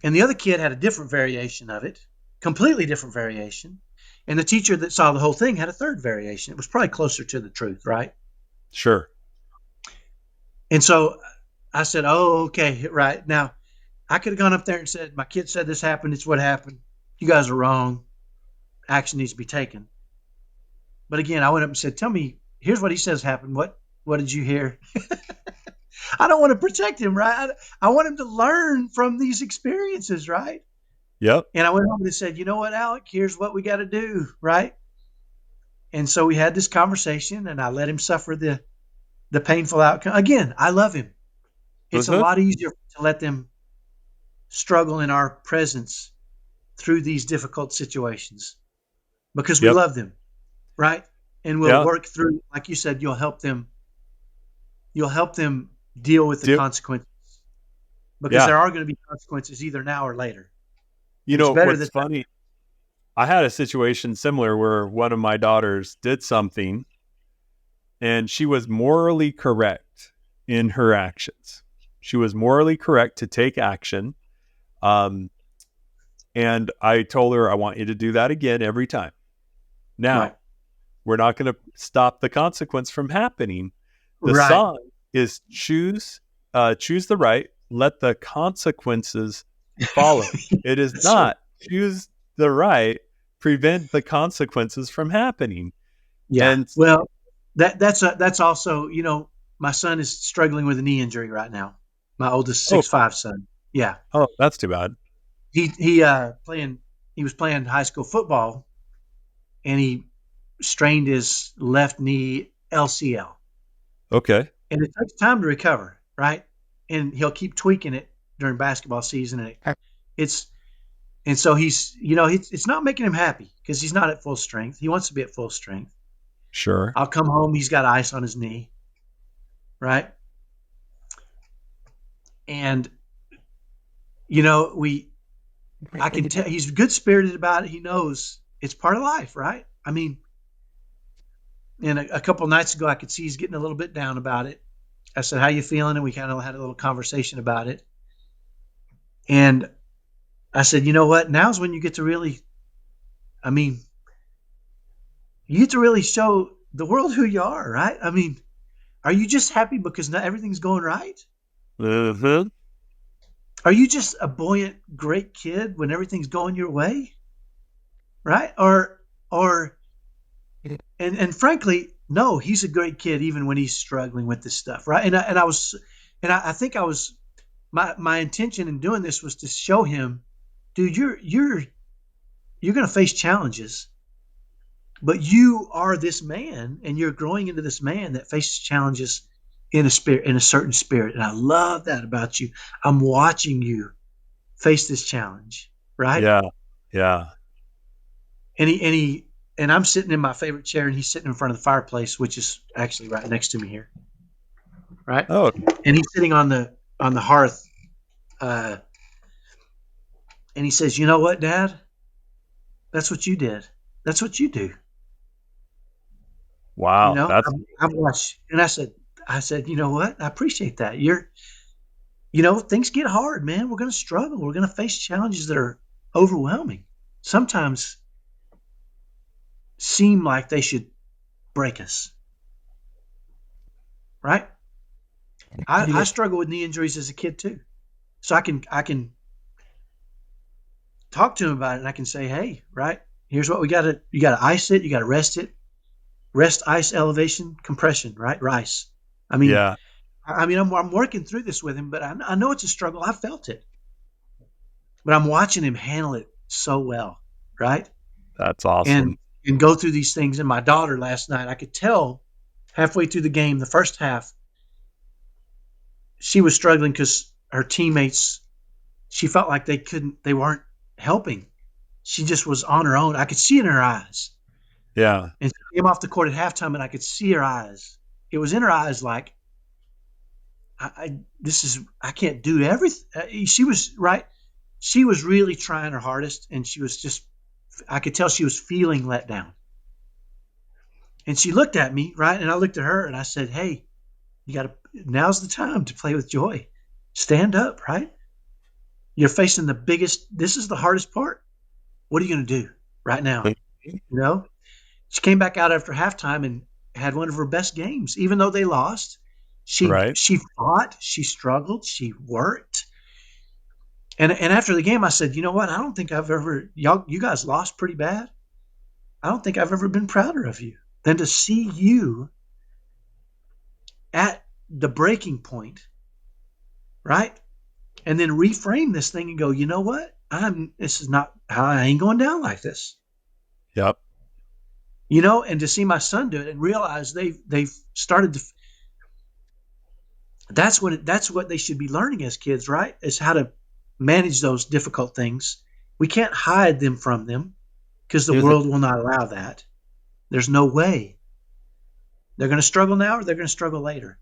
And the other kid had a different variation of it, completely different variation. And the teacher that saw the whole thing had a third variation. It was probably closer to the truth, right? Sure. And so I said, "Oh, okay, right." Now, I could have gone up there and said, "My kid said this happened. It's what happened. You guys are wrong. Action needs to be taken." But again, I went up and said, "Tell me, here's what he says happened. What did you hear?" I don't want to protect him, right? I want him to learn from these experiences, right? Yep. And I went home and said, "You know what, Alec? Here's what we got to do," right? And so we had this conversation, and I let him suffer the painful outcome. Again, I love him. It's a Uh-huh. lot easier to let them struggle in our presence through these difficult situations because we Yep. love them, right? And we'll Yeah. work through, like you said, you'll help them. You'll help them deal with the Do, consequences because yeah. there are going to be consequences either now or later. You And it's know, better what's that. funny, I had a situation similar where one of my daughters did something and she was morally correct in her actions. She was morally correct to take action. Um, and I told her, I want you to do that again every time. Right. Now, we're not going to stop the consequence from happening. The Right. song is choose the right, let the consequences follow. It is That's right. not choose the right, prevent the consequences from happening. Yeah. And Well, that's also, my son is struggling with a knee injury right now. My oldest oh, 6'5" son. Yeah. oh, that's too bad. He was playing high school football, and he strained his left knee LCL. Okay, And it takes time to recover, right? And he'll keep tweaking it during basketball season, and it's and so it's not making him happy because he's not at full strength. He wants to be at full strength. sure. I'll come home, he's got ice on his knee, right? And we I can tell he's good spirited about it. He knows it's part of life, right? I mean, and a couple of nights ago, I could see he's getting a little bit down about it. I said, "How you feeling?" And we kind of had a little conversation about it. And I said, "You know what? Now's when you get to really, I mean, you get to really show the world who you are, right? I mean, are you just happy because not everything's going right? Uh-huh. Are you just a buoyant, great kid when everything's going your way, right? Or and frankly, no, he's a great kid even when he's struggling with this stuff, right? I think I was my intention in doing this was to show him, dude, you're going to face challenges, but you are this man, and you're growing into this man that faces challenges in a certain spirit, and I love that about you. I'm watching you face this challenge, right? Yeah, yeah. And I'm sitting in my favorite chair, and he's sitting in front of the fireplace, which is actually right next to me here, right? Oh, And he's sitting on the hearth, and he says, "You know what, Dad? That's what you did. That's what you do." wow. That's I've watched, and I said, "You know what? I appreciate that. Things get hard, man. We're going to struggle. We're going to face challenges that are overwhelming. Sometimes seem like they should break us, right? I struggled with knee injuries as a kid too, so I can talk to him about it, and I can say, "Hey, right? Here's what you got to ice it. You got to rest it. Rest, ice, elevation, compression, right? RICE. I mean, yeah. I mean, I'm working through this with him, but I know it's a struggle. I felt it, but I'm watching him handle it so well, right? That's And awesome. and go through these things. And my daughter last night, I could tell halfway through the game, the first half, she was struggling because her teammates, she felt like they weren't helping. She just was on her own. I could see it in her eyes. Yeah. And she came off the court at halftime, and I could see her eyes. It was in her eyes like, I can't do everything. She was right. She was really trying her hardest, and she was just, I could tell she was feeling let down. And she looked at me, right? And I looked at her and I said, hey, now's the time to play with joy. Stand up, right? You're facing this is the hardest part. What are you going to do right now? You know, she came back out after halftime and had one of her best games, even though they lost. Right. She fought, she struggled, she worked. And after the game, I said, you know what? I don't think you guys lost pretty bad. I don't think I've ever been prouder of you than to see you at the breaking point, right? And then reframe this thing and go, you know what? This is not how I ain't going down like this. Yep. And to see my son do it and realize they've started to. That's what they should be learning as kids, right? Is how to manage those difficult things. We can't hide them from them because the world will not allow that. There's no way. They're going to struggle now or they're going to struggle later,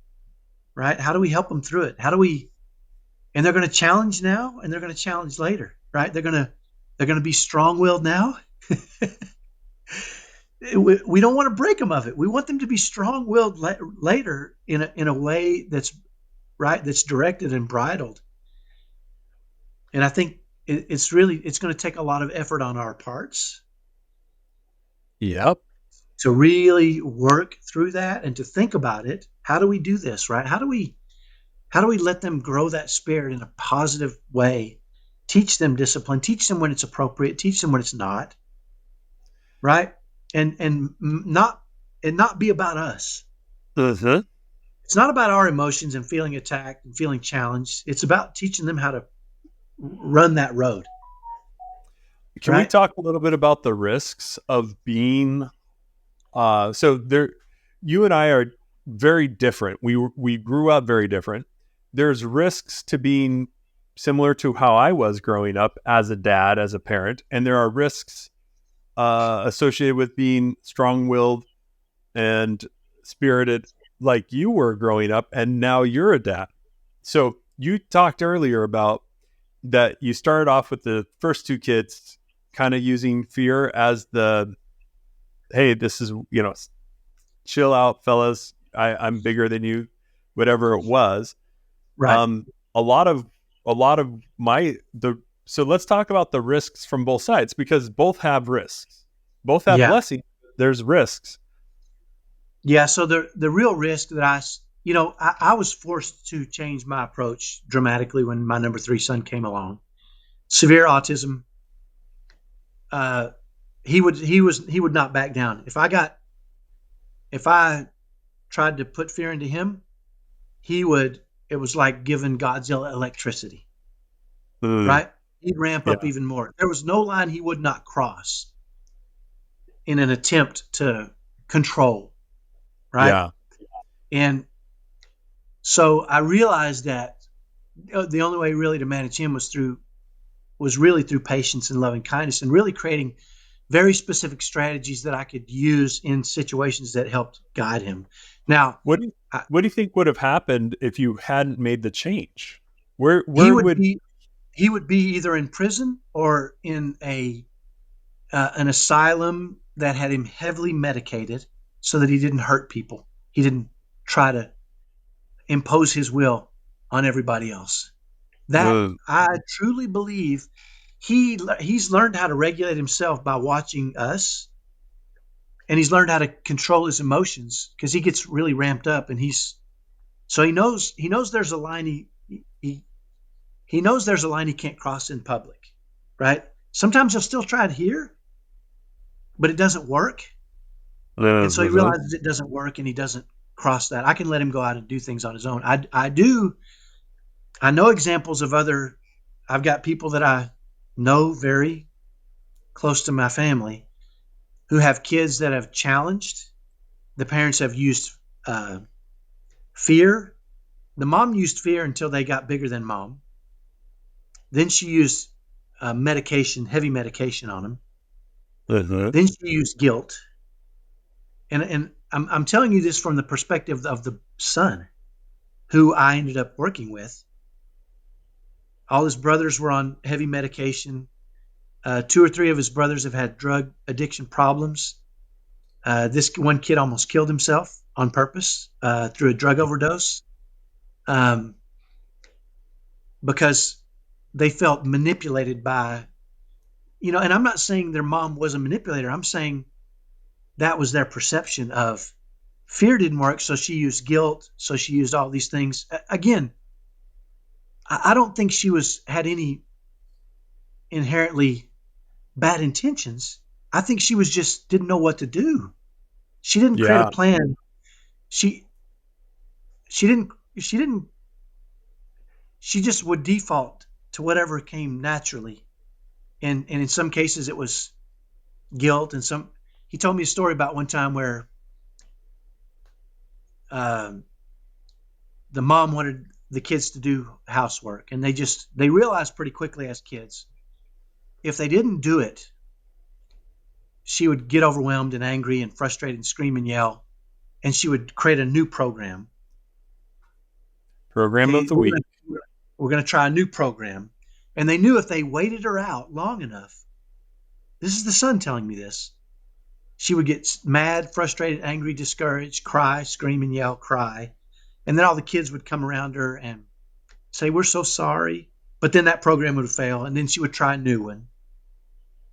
right? How do we help them through it? And they're going to challenge now and they're going to challenge later, right? They're going to be strong-willed now. We don't want to break them of it. We want them to be strong-willed later in a way that's right, that's directed and bridled. And I think it's going to take a lot of effort on our parts. Yep. To really work through that and to think about it. How do we do this, right? How do we let them grow that spirit in a positive way? Teach them discipline, teach them when it's appropriate, teach them when it's not, right? And not be about us. Mm-hmm. It's not about our emotions and feeling attacked and feeling challenged. It's about teaching them how to run that road. Can we talk a little bit about the risks of being you and I are very different. We grew up very different. There's risks to being similar to how I was growing up as a dad, as a parent, and there are risks associated with being strong-willed and spirited like you were growing up, and now you're a dad. So you talked earlier about that you started off with the first two kids kind of using fear as the, hey, this is, chill out, fellas. I'm bigger than you, whatever it was. Right. So let's talk about the risks from both sides, because both have risks. Both have blessings. There's risks. Yeah. So the real risk that I was forced to change my approach dramatically when my number 3 son came along. Severe autism. He would not back down. If I tried to put fear into him, it was like giving Godzilla electricity, right? He'd ramp up even more. There was no line he would not cross in an attempt to control, right? Yeah. And so I realized that the only way really to manage him was really through patience and loving kindness and really creating very specific strategies that I could use in situations that helped guide him. Now, what do you think would have happened if you hadn't made the change? He would be either in prison or in an asylum that had him heavily medicated so that he didn't hurt people. He didn't try to impose his will on everybody else. That I truly believe he's learned how to regulate himself by watching us, and he's learned how to control his emotions because he gets really ramped up, and he knows there's a line he knows there's a line he can't cross in public, right? Sometimes he'll still try it here, but it doesn't work, and so he realizes it doesn't work, and he doesn't cross that. I can let him go out and do things on his own. I know examples of I've got people that I know very close to my family who have kids that have challenged. The parents have used fear. The mom used fear until they got bigger than mom. Then she used medication, heavy medication on them. Mm-hmm. Then she used guilt. And I'm telling you this from the perspective of the son who I ended up working with. All his brothers were on heavy medication. 2 or 3 of his brothers have had drug addiction problems. This one kid almost killed himself on purpose through a drug overdose because they felt manipulated by, and I'm not saying their mom was a manipulator. I'm saying that was their perception of fear didn't work, so she used guilt, so she used all these things. Again, I don't think she had any inherently bad intentions. I think she was just didn't know what to do. She didn't create a plan. She didn't she just would default to whatever came naturally. And in some cases it was guilt, and he told me a story about one time where the mom wanted the kids to do housework, and they realized pretty quickly as kids, if they didn't do it, she would get overwhelmed and angry and frustrated and scream and yell, and she would create a new program. Program of the week. We're going to try a new program. And they knew if they waited her out long enough, this is the son telling me this, she would get mad, frustrated, angry, discouraged, cry, scream and yell, cry. And then all the kids would come around her and say, "We're so sorry." But then that program would fail, and then she would try a new one.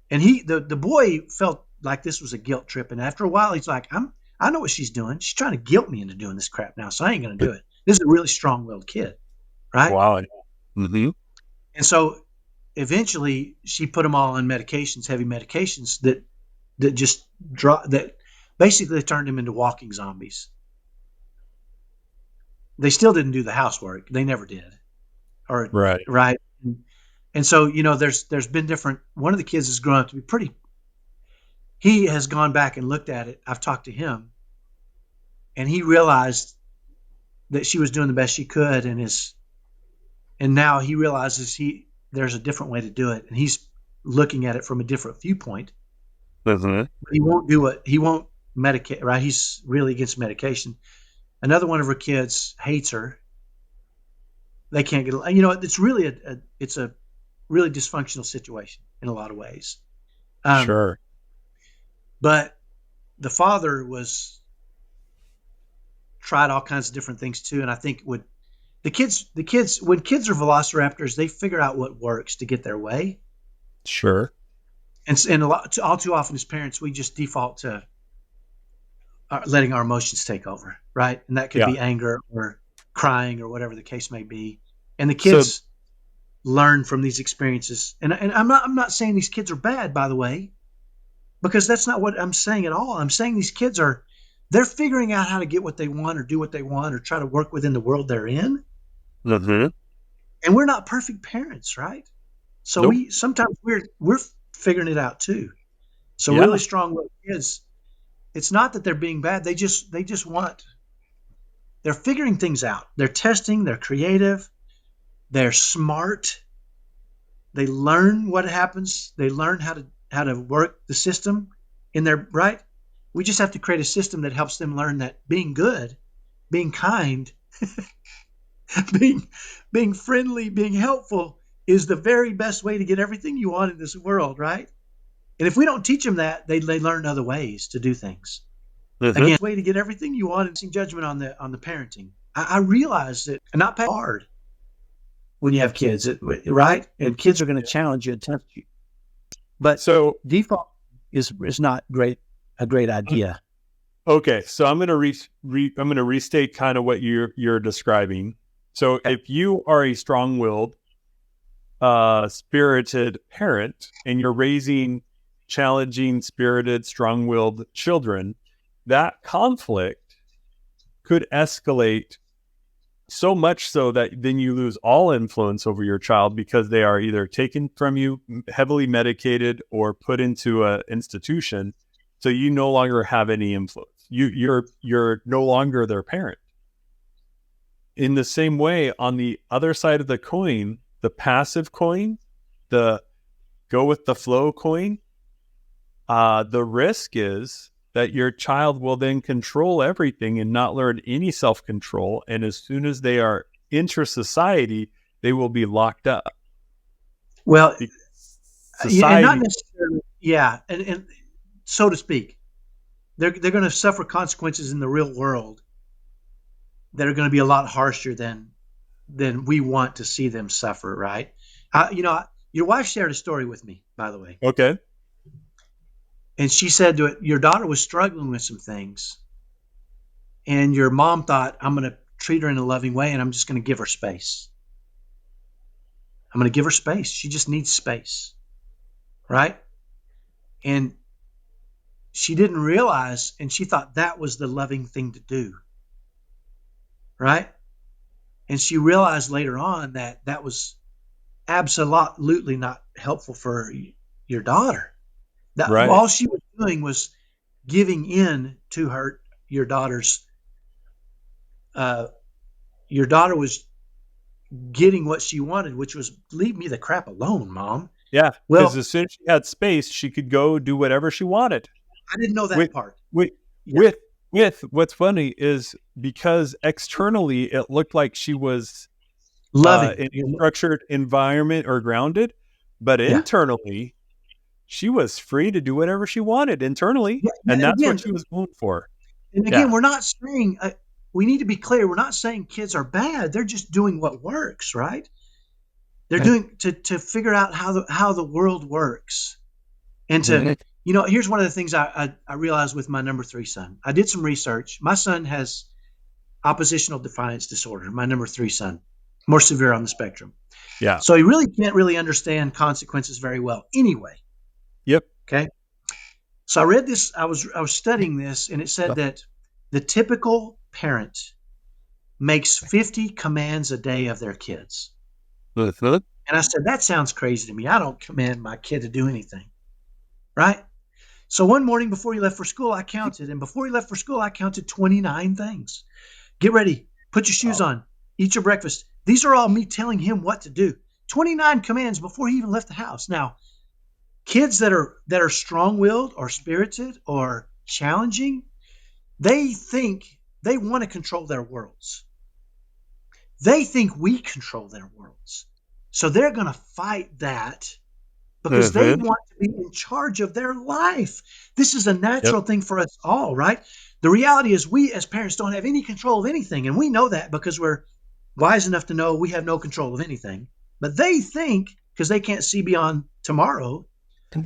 And the boy felt like this was a guilt trip. And after a while, he's like, I know what she's doing. She's trying to guilt me into doing this crap now, so I ain't going to do it. This is a really strong-willed kid, right? Wow. Mm-hmm. And so eventually she put them all on medications, heavy medications that basically turned him into walking zombies. They still didn't do the housework. They never did. Right. And so, there's been different. One of the kids has grown up to be pretty. He has gone back and looked at it. I've talked to him, and he realized that she was doing the best she could, and now he realizes there's a different way to do it, and he's looking at it from a different viewpoint. Mm-hmm. But he won't medicate, right? He's really against medication. Another one of her kids hates her. They can't get, it's really it's a really dysfunctional situation in a lot of ways. Sure. But the father tried all kinds of different things too. And I think when kids are velociraptors, they figure out what works to get their way. Sure. And all too often as parents, we just default to letting our emotions take over, right? And that could be anger or crying or whatever the case may be. And the kids learn from these experiences. And I'm not saying these kids are bad, by the way, because that's not what I'm saying at all. I'm saying these kids they're figuring out how to get what they want or do what they want or try to work within the world they're in. Mm-hmm. And we're not perfect parents, right? So nope. sometimes we're figuring it out too. So really strong-willed kids, it's not that they're being bad. They just they're figuring things out. They're testing, they're creative, they're smart. They learn what happens. They learn how to work the system in their right. We just have to create a system that helps them learn that being good, being kind, being friendly, being helpful is the very best way to get everything you want in this world, right? And if we don't teach them that, they learn other ways to do things. Mm-hmm. Again, way to get everything you want and judgment on the parenting. I realize that not hard when you have kids, right? And kids are going to challenge you and test you. But so default is not a great idea. Okay, so I'm going to restate kind of what you're describing. So if you are a strong-willed, spirited parent and you're raising challenging, spirited, strong-willed children, that conflict could escalate so much so that then you lose all influence over your child because they are either taken from you, heavily medicated, or put into an institution. So you no longer have any influence. You're no longer their parent. In the same way, on the other side of the coin, the passive coin, the go with the flow coin, the risk is that your child will then control everything and not learn any self-control. And as soon as they are inter society, they will be locked up. Well, society, and not necessarily, yeah, and so to speak, they're going to suffer consequences in the real world that are going to be a lot harsher than we want to see them suffer, right? Your wife shared a story with me, by the way. Okay. And she said that your daughter was struggling with some things, and your mom thought, I'm going to treat her in a loving way, and I'm just going to give her space. I'm going to give her space. She just needs space, right? And she didn't realize, and she thought that was the loving thing to do, right? And she realized later on that that was absolutely not helpful for your daughter. That Right. all she was doing was giving in to your daughter's. Your daughter was getting what she wanted, which was leave me the crap alone, Mom. Yeah. Well, Because as soon as she had space, she could go do whatever she wanted. I didn't know that part. With what's funny is because externally it looked like she was Loving in a structured environment or grounded, but internally she was free to do whatever she wanted internally, and that's what she was going for. And again, we're not saying we need to be clear. We're not saying kids are bad. They're just doing what works, right? They're doing to figure out how the world works, and to here's one of the things I realized with my number 3 son. I did some research. My son has oppositional defiance disorder. My number 3 son, more severe on the spectrum. Yeah. So he really can't understand consequences very well. Anyway. Yep. Okay. So I read this. I was studying this, and it said that the typical parent makes 50 commands a day of their kids. And I said, that sounds crazy to me. I don't command my kid to do anything. Right? So one morning before he left for school, I counted. And before he left for school, I counted 29 things. Get ready. Put your shoes on. Eat your breakfast. These are all me telling him what to do. 29 commands before he even left the house. Now, kids that are strong-willed or spirited or challenging, they think they want to control their worlds. They think we control their worlds. So they're going to fight that because they want to be in charge of their life. This is a natural thing for us all, right? The reality is we as parents don't have any control of anything, and we know that because we're wise enough to know we have no control of anything. But they think, because they can't see beyond tomorrow,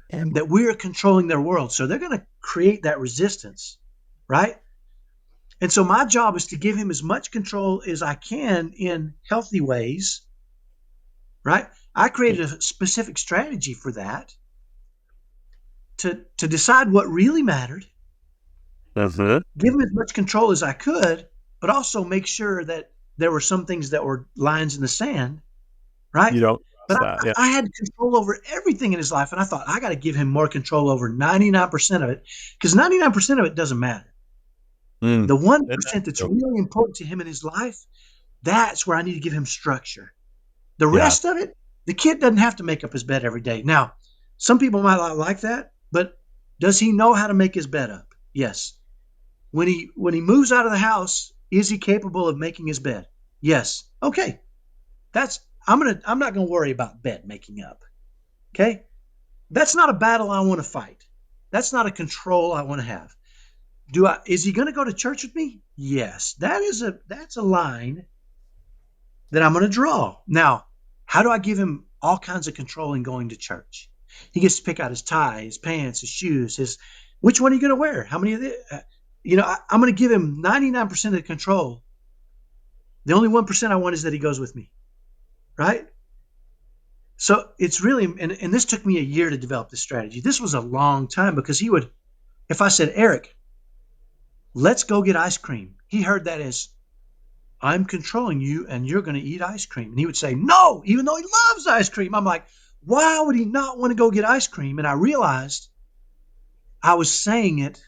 that we're controlling their world. So they're going to create that resistance, right? And so my job is to give him as much control as I can in healthy ways, right? I created a specific strategy for that to decide what really mattered, give him as much control as I could, but also make sure that there were some things that were lines in the sand, right? You don't. But I had control over everything in his life, and I thought I got to give him more control over 99% of it, because 99% of it doesn't matter. The 1% that's really important to him in his life, that's where I need to give him structure. The rest of it, the kid doesn't have to make up his bed every day. Now, some people might not like that, but does he know how to make his bed up? Yes. When he moves out of the house, is he capable of making his bed? Yes. Okay. I'm not going to worry about bed making up. Okay? That's not a battle I want to fight. That's not a control I want to have. Is he going to go to church with me? Yes. That's a line that I'm going to draw. Now, how do I give him all kinds of control in going to church? He gets to pick out his tie, his pants, his shoes, which one are you going to wear? How many of the, I'm going to give him 99% of the control. The only 1% I want is that he goes with me. Right? So it's really, and this took me a year to develop this strategy. This was a long time because if I said, Eric, let's go get ice cream. He heard that as, I'm controlling you and you're going to eat ice cream. And he would say, no, even though he loves ice cream. I'm like, why would he not want to go get ice cream? And I realized I was saying it,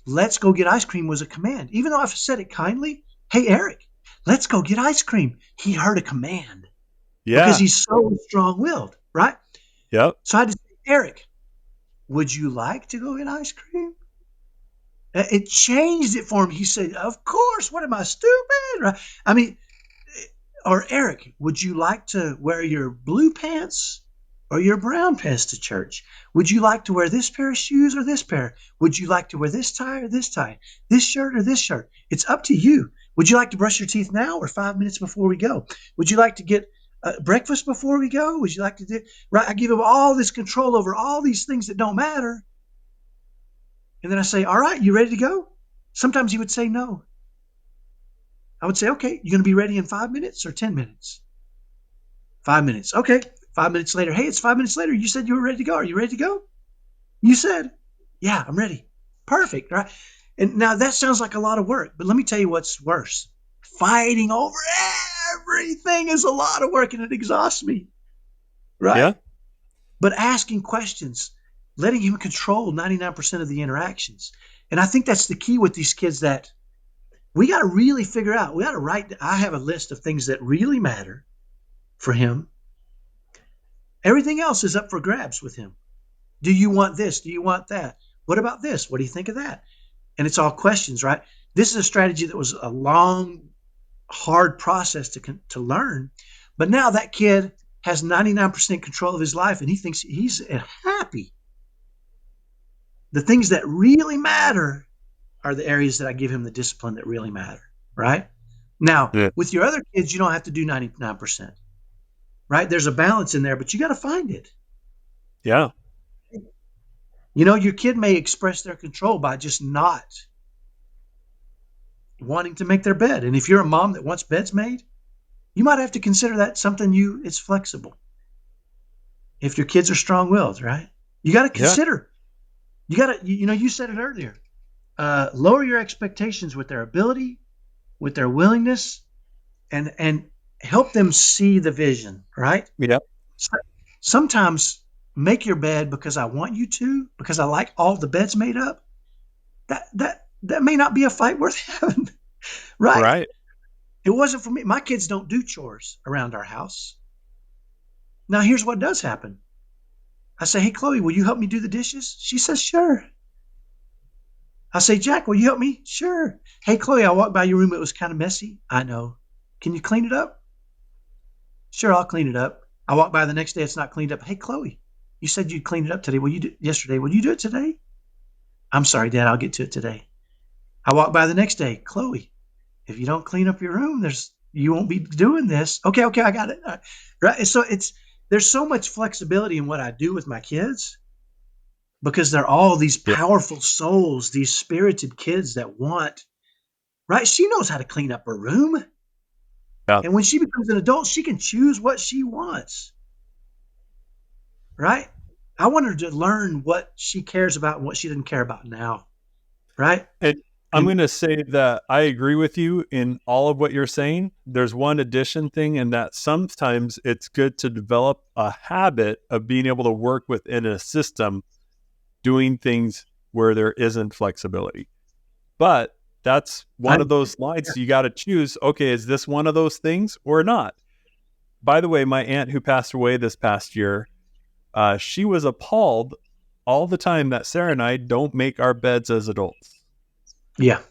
let's go get ice cream was a command. Even though I've said it kindly, hey, Eric, let's go get ice cream. He heard a command because Yeah. he's so strong willed, right? Yep. So I had to say, Eric, would you like to go get ice cream? It changed it for him. He said, of course. What am I, stupid? Right? I mean, or Eric, would you like to wear your blue pants or your brown pants to church? Would you like to wear this pair of shoes or this pair? Would you like to wear this tie or this tie? This shirt or this shirt? It's up to you. Would you like to brush your teeth now or 5 minutes before we go? Would you like to get breakfast before we go? Would you like to do, right? I give him all this control over all these things that don't matter. And then I say, all right, you ready to go? Sometimes he would say no. I would say, okay, you going to be ready in 5 minutes or 10 minutes? 5 minutes. Okay. 5 minutes later. Hey, it's 5 minutes later. You said you were ready to go. Are you ready to go? You said, yeah, I'm ready. Perfect. Right. And now that sounds like a lot of work, but let me tell you what's worse. Fighting over everything is a lot of work and it exhausts me. Right. Yeah. But asking questions, letting him control 99% of the interactions. And I think that's the key with these kids, that we got to really figure out. We got to write. I have a list of things that really matter for him. Everything else is up for grabs with him. Do you want this? Do you want that? What about this? What do you think of that? And it's all questions, right? This is a strategy that was a long, hard process to learn. But now that kid has 99% control of his life and he thinks he's happy. The things that really matter are the areas that I give him the discipline that really matter, right? Now, Yeah. with your other kids, you don't have to do 99%, right? There's a balance in there, but you got to find it. Yeah. You know, your kid may express their control by just not wanting to make their bed. And if you're a mom that wants beds made, you might have to consider that something it's flexible. If your kids are strong-willed, right? You got to consider, you said it earlier, lower your expectations with their ability, with their willingness, and help them see the vision, right? Yeah. Sometimes make your bed because I want you to, because I like all the beds made up. That may not be a fight worth having, right? Right. It wasn't for me. My kids don't do chores around our house. Now, here's what does happen. I say, hey, Chloe, will you help me do the dishes? She says, sure. I say, Jack, will you help me? Sure. Hey, Chloe, I walked by your room. It was kind of messy. I know. Can you clean it up? Sure, I'll clean it up. I walk by the next day. It's not cleaned up. Hey, Chloe, you said you'd clean it up today. Yesterday? Will you do it today? I'm sorry, Dad. I'll get to it today. I walk by the next day. Chloe, if you don't clean up your room, you won't be doing this. Okay, I got it. Right. So there's so much flexibility in what I do with my kids because they're all these Yeah. powerful souls, these spirited kids that want, right? She knows how to clean up her room. Yeah. And when she becomes an adult, she can choose what she wants. Right. I want her to learn what she cares about and what she doesn't care about now. Right. And I'm going to say that I agree with you in all of what you're saying. There's one addition thing, and that sometimes it's good to develop a habit of being able to work within a system, doing things where there isn't flexibility. But that's one of those lines you got to choose. Okay, is this one of those things or not? By the way, my aunt who passed away this past year, she was appalled all the time that Sarah and I don't make our beds as adults. Yeah.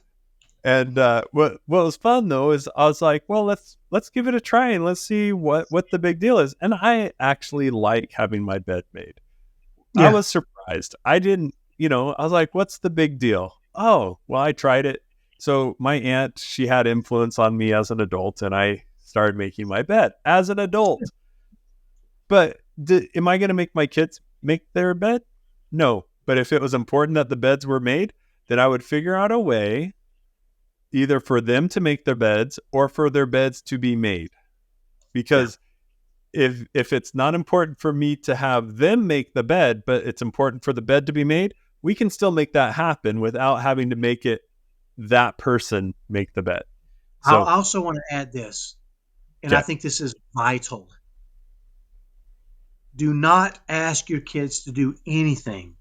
And what was fun though is I was like, well, let's give it a try and let's see what the big deal is. And I actually like having my bed made. Yeah. I was surprised. I didn't, I was like, what's the big deal? Oh, well, I tried it. So my aunt, she had influence on me as an adult, and I started making my bed as an adult. But am I going to make my kids make their bed? No. But if it was important that the beds were made, then I would figure out a way either for them to make their beds or for their beds to be made. Because if it's not important for me to have them make the bed, but it's important for the bed to be made, we can still make that happen without having to make it that person make the bet. I So, also want to add this, and I okay. think this is vital. Do not ask your kids to do anything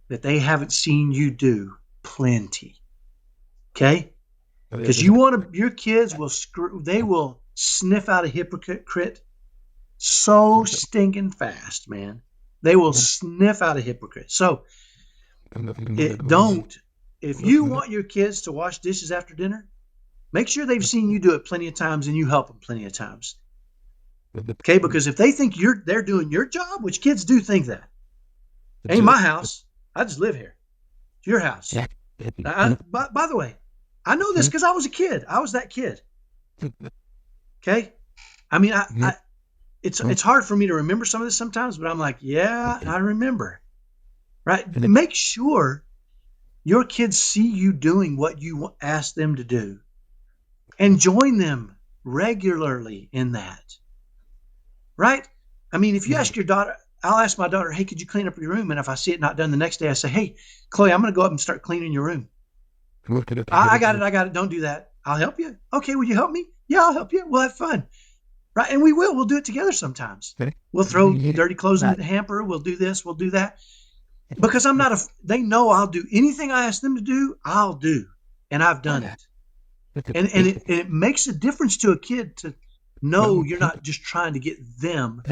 that they haven't seen you do plenty. Okay? Because your kids will they will sniff out a hypocrite so stinking fast, man. They will sniff out a hypocrite. So don't, if you want your kids to wash dishes after dinner, make sure they've seen you do it plenty of times and you help them plenty of times. Okay, because if they think they're doing your job, which kids do think that. Ain't my house. I just live here. It's your house. By the way, I know this because I was a kid. I was that kid. Okay? I mean, it's hard for me to remember some of this sometimes, but I'm like, yeah, I remember. Right? Make sure your kids see you doing what you ask them to do and join them regularly in that. Right? I mean, if you ask your daughter, I'll ask my daughter, hey, could you clean up your room? And if I see it not done the next day, I say, hey, Chloe, I'm going to go up and start cleaning your room. I got it. Don't do that. I'll help you. Okay, will you help me? Yeah, I'll help you. We'll have fun. Right? And we will. We'll do it together sometimes. We'll throw dirty clothes in the hamper. We'll do this. We'll do that. Because they know I'll do anything I ask them to do, I'll do. And I've done it. And it makes a difference to a kid to know you're not just trying to get them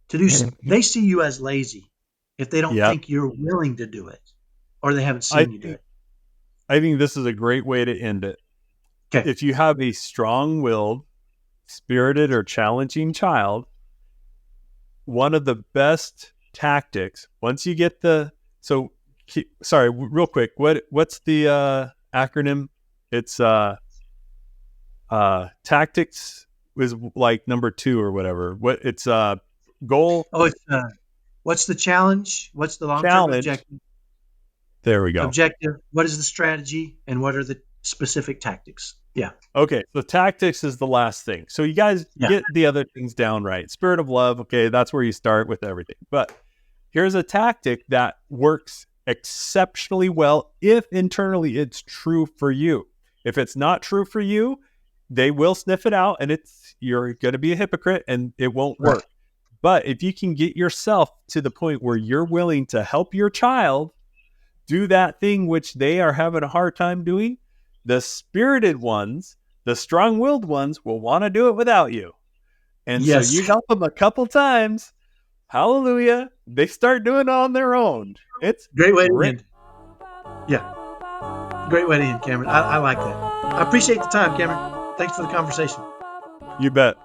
to do something. They see you as lazy if they don't think you're willing to do it or they haven't seen you do it. I think this is a great way to end it. Okay. If you have a strong-willed, spirited, or challenging child, one of the best tactics, once you get sorry, real quick, what's the acronym? It's tactics is like number 2 or whatever. What it's goal. Oh, it's what's the challenge? What's the long-term objective? There we go. Objective. What is the strategy? And what are the specific tactics? Yeah. Okay. So tactics is the last thing. So you guys get the other things down right. Spirit of love. Okay. That's where you start with everything. But here's a tactic that works exceptionally well if internally it's true for you. If it's not true for you, they will sniff it out and you're going to be a hypocrite and it won't work. But if you can get yourself to the point where you're willing to help your child do that thing which they are having a hard time doing, the spirited ones, the strong-willed ones will want to do it without you. And so you help them a couple times, hallelujah, they start doing it on their own. It's great way to end. Yeah. Great way to end, Cameron. I like that. I appreciate the time, Cameron. Thanks for the conversation. You bet.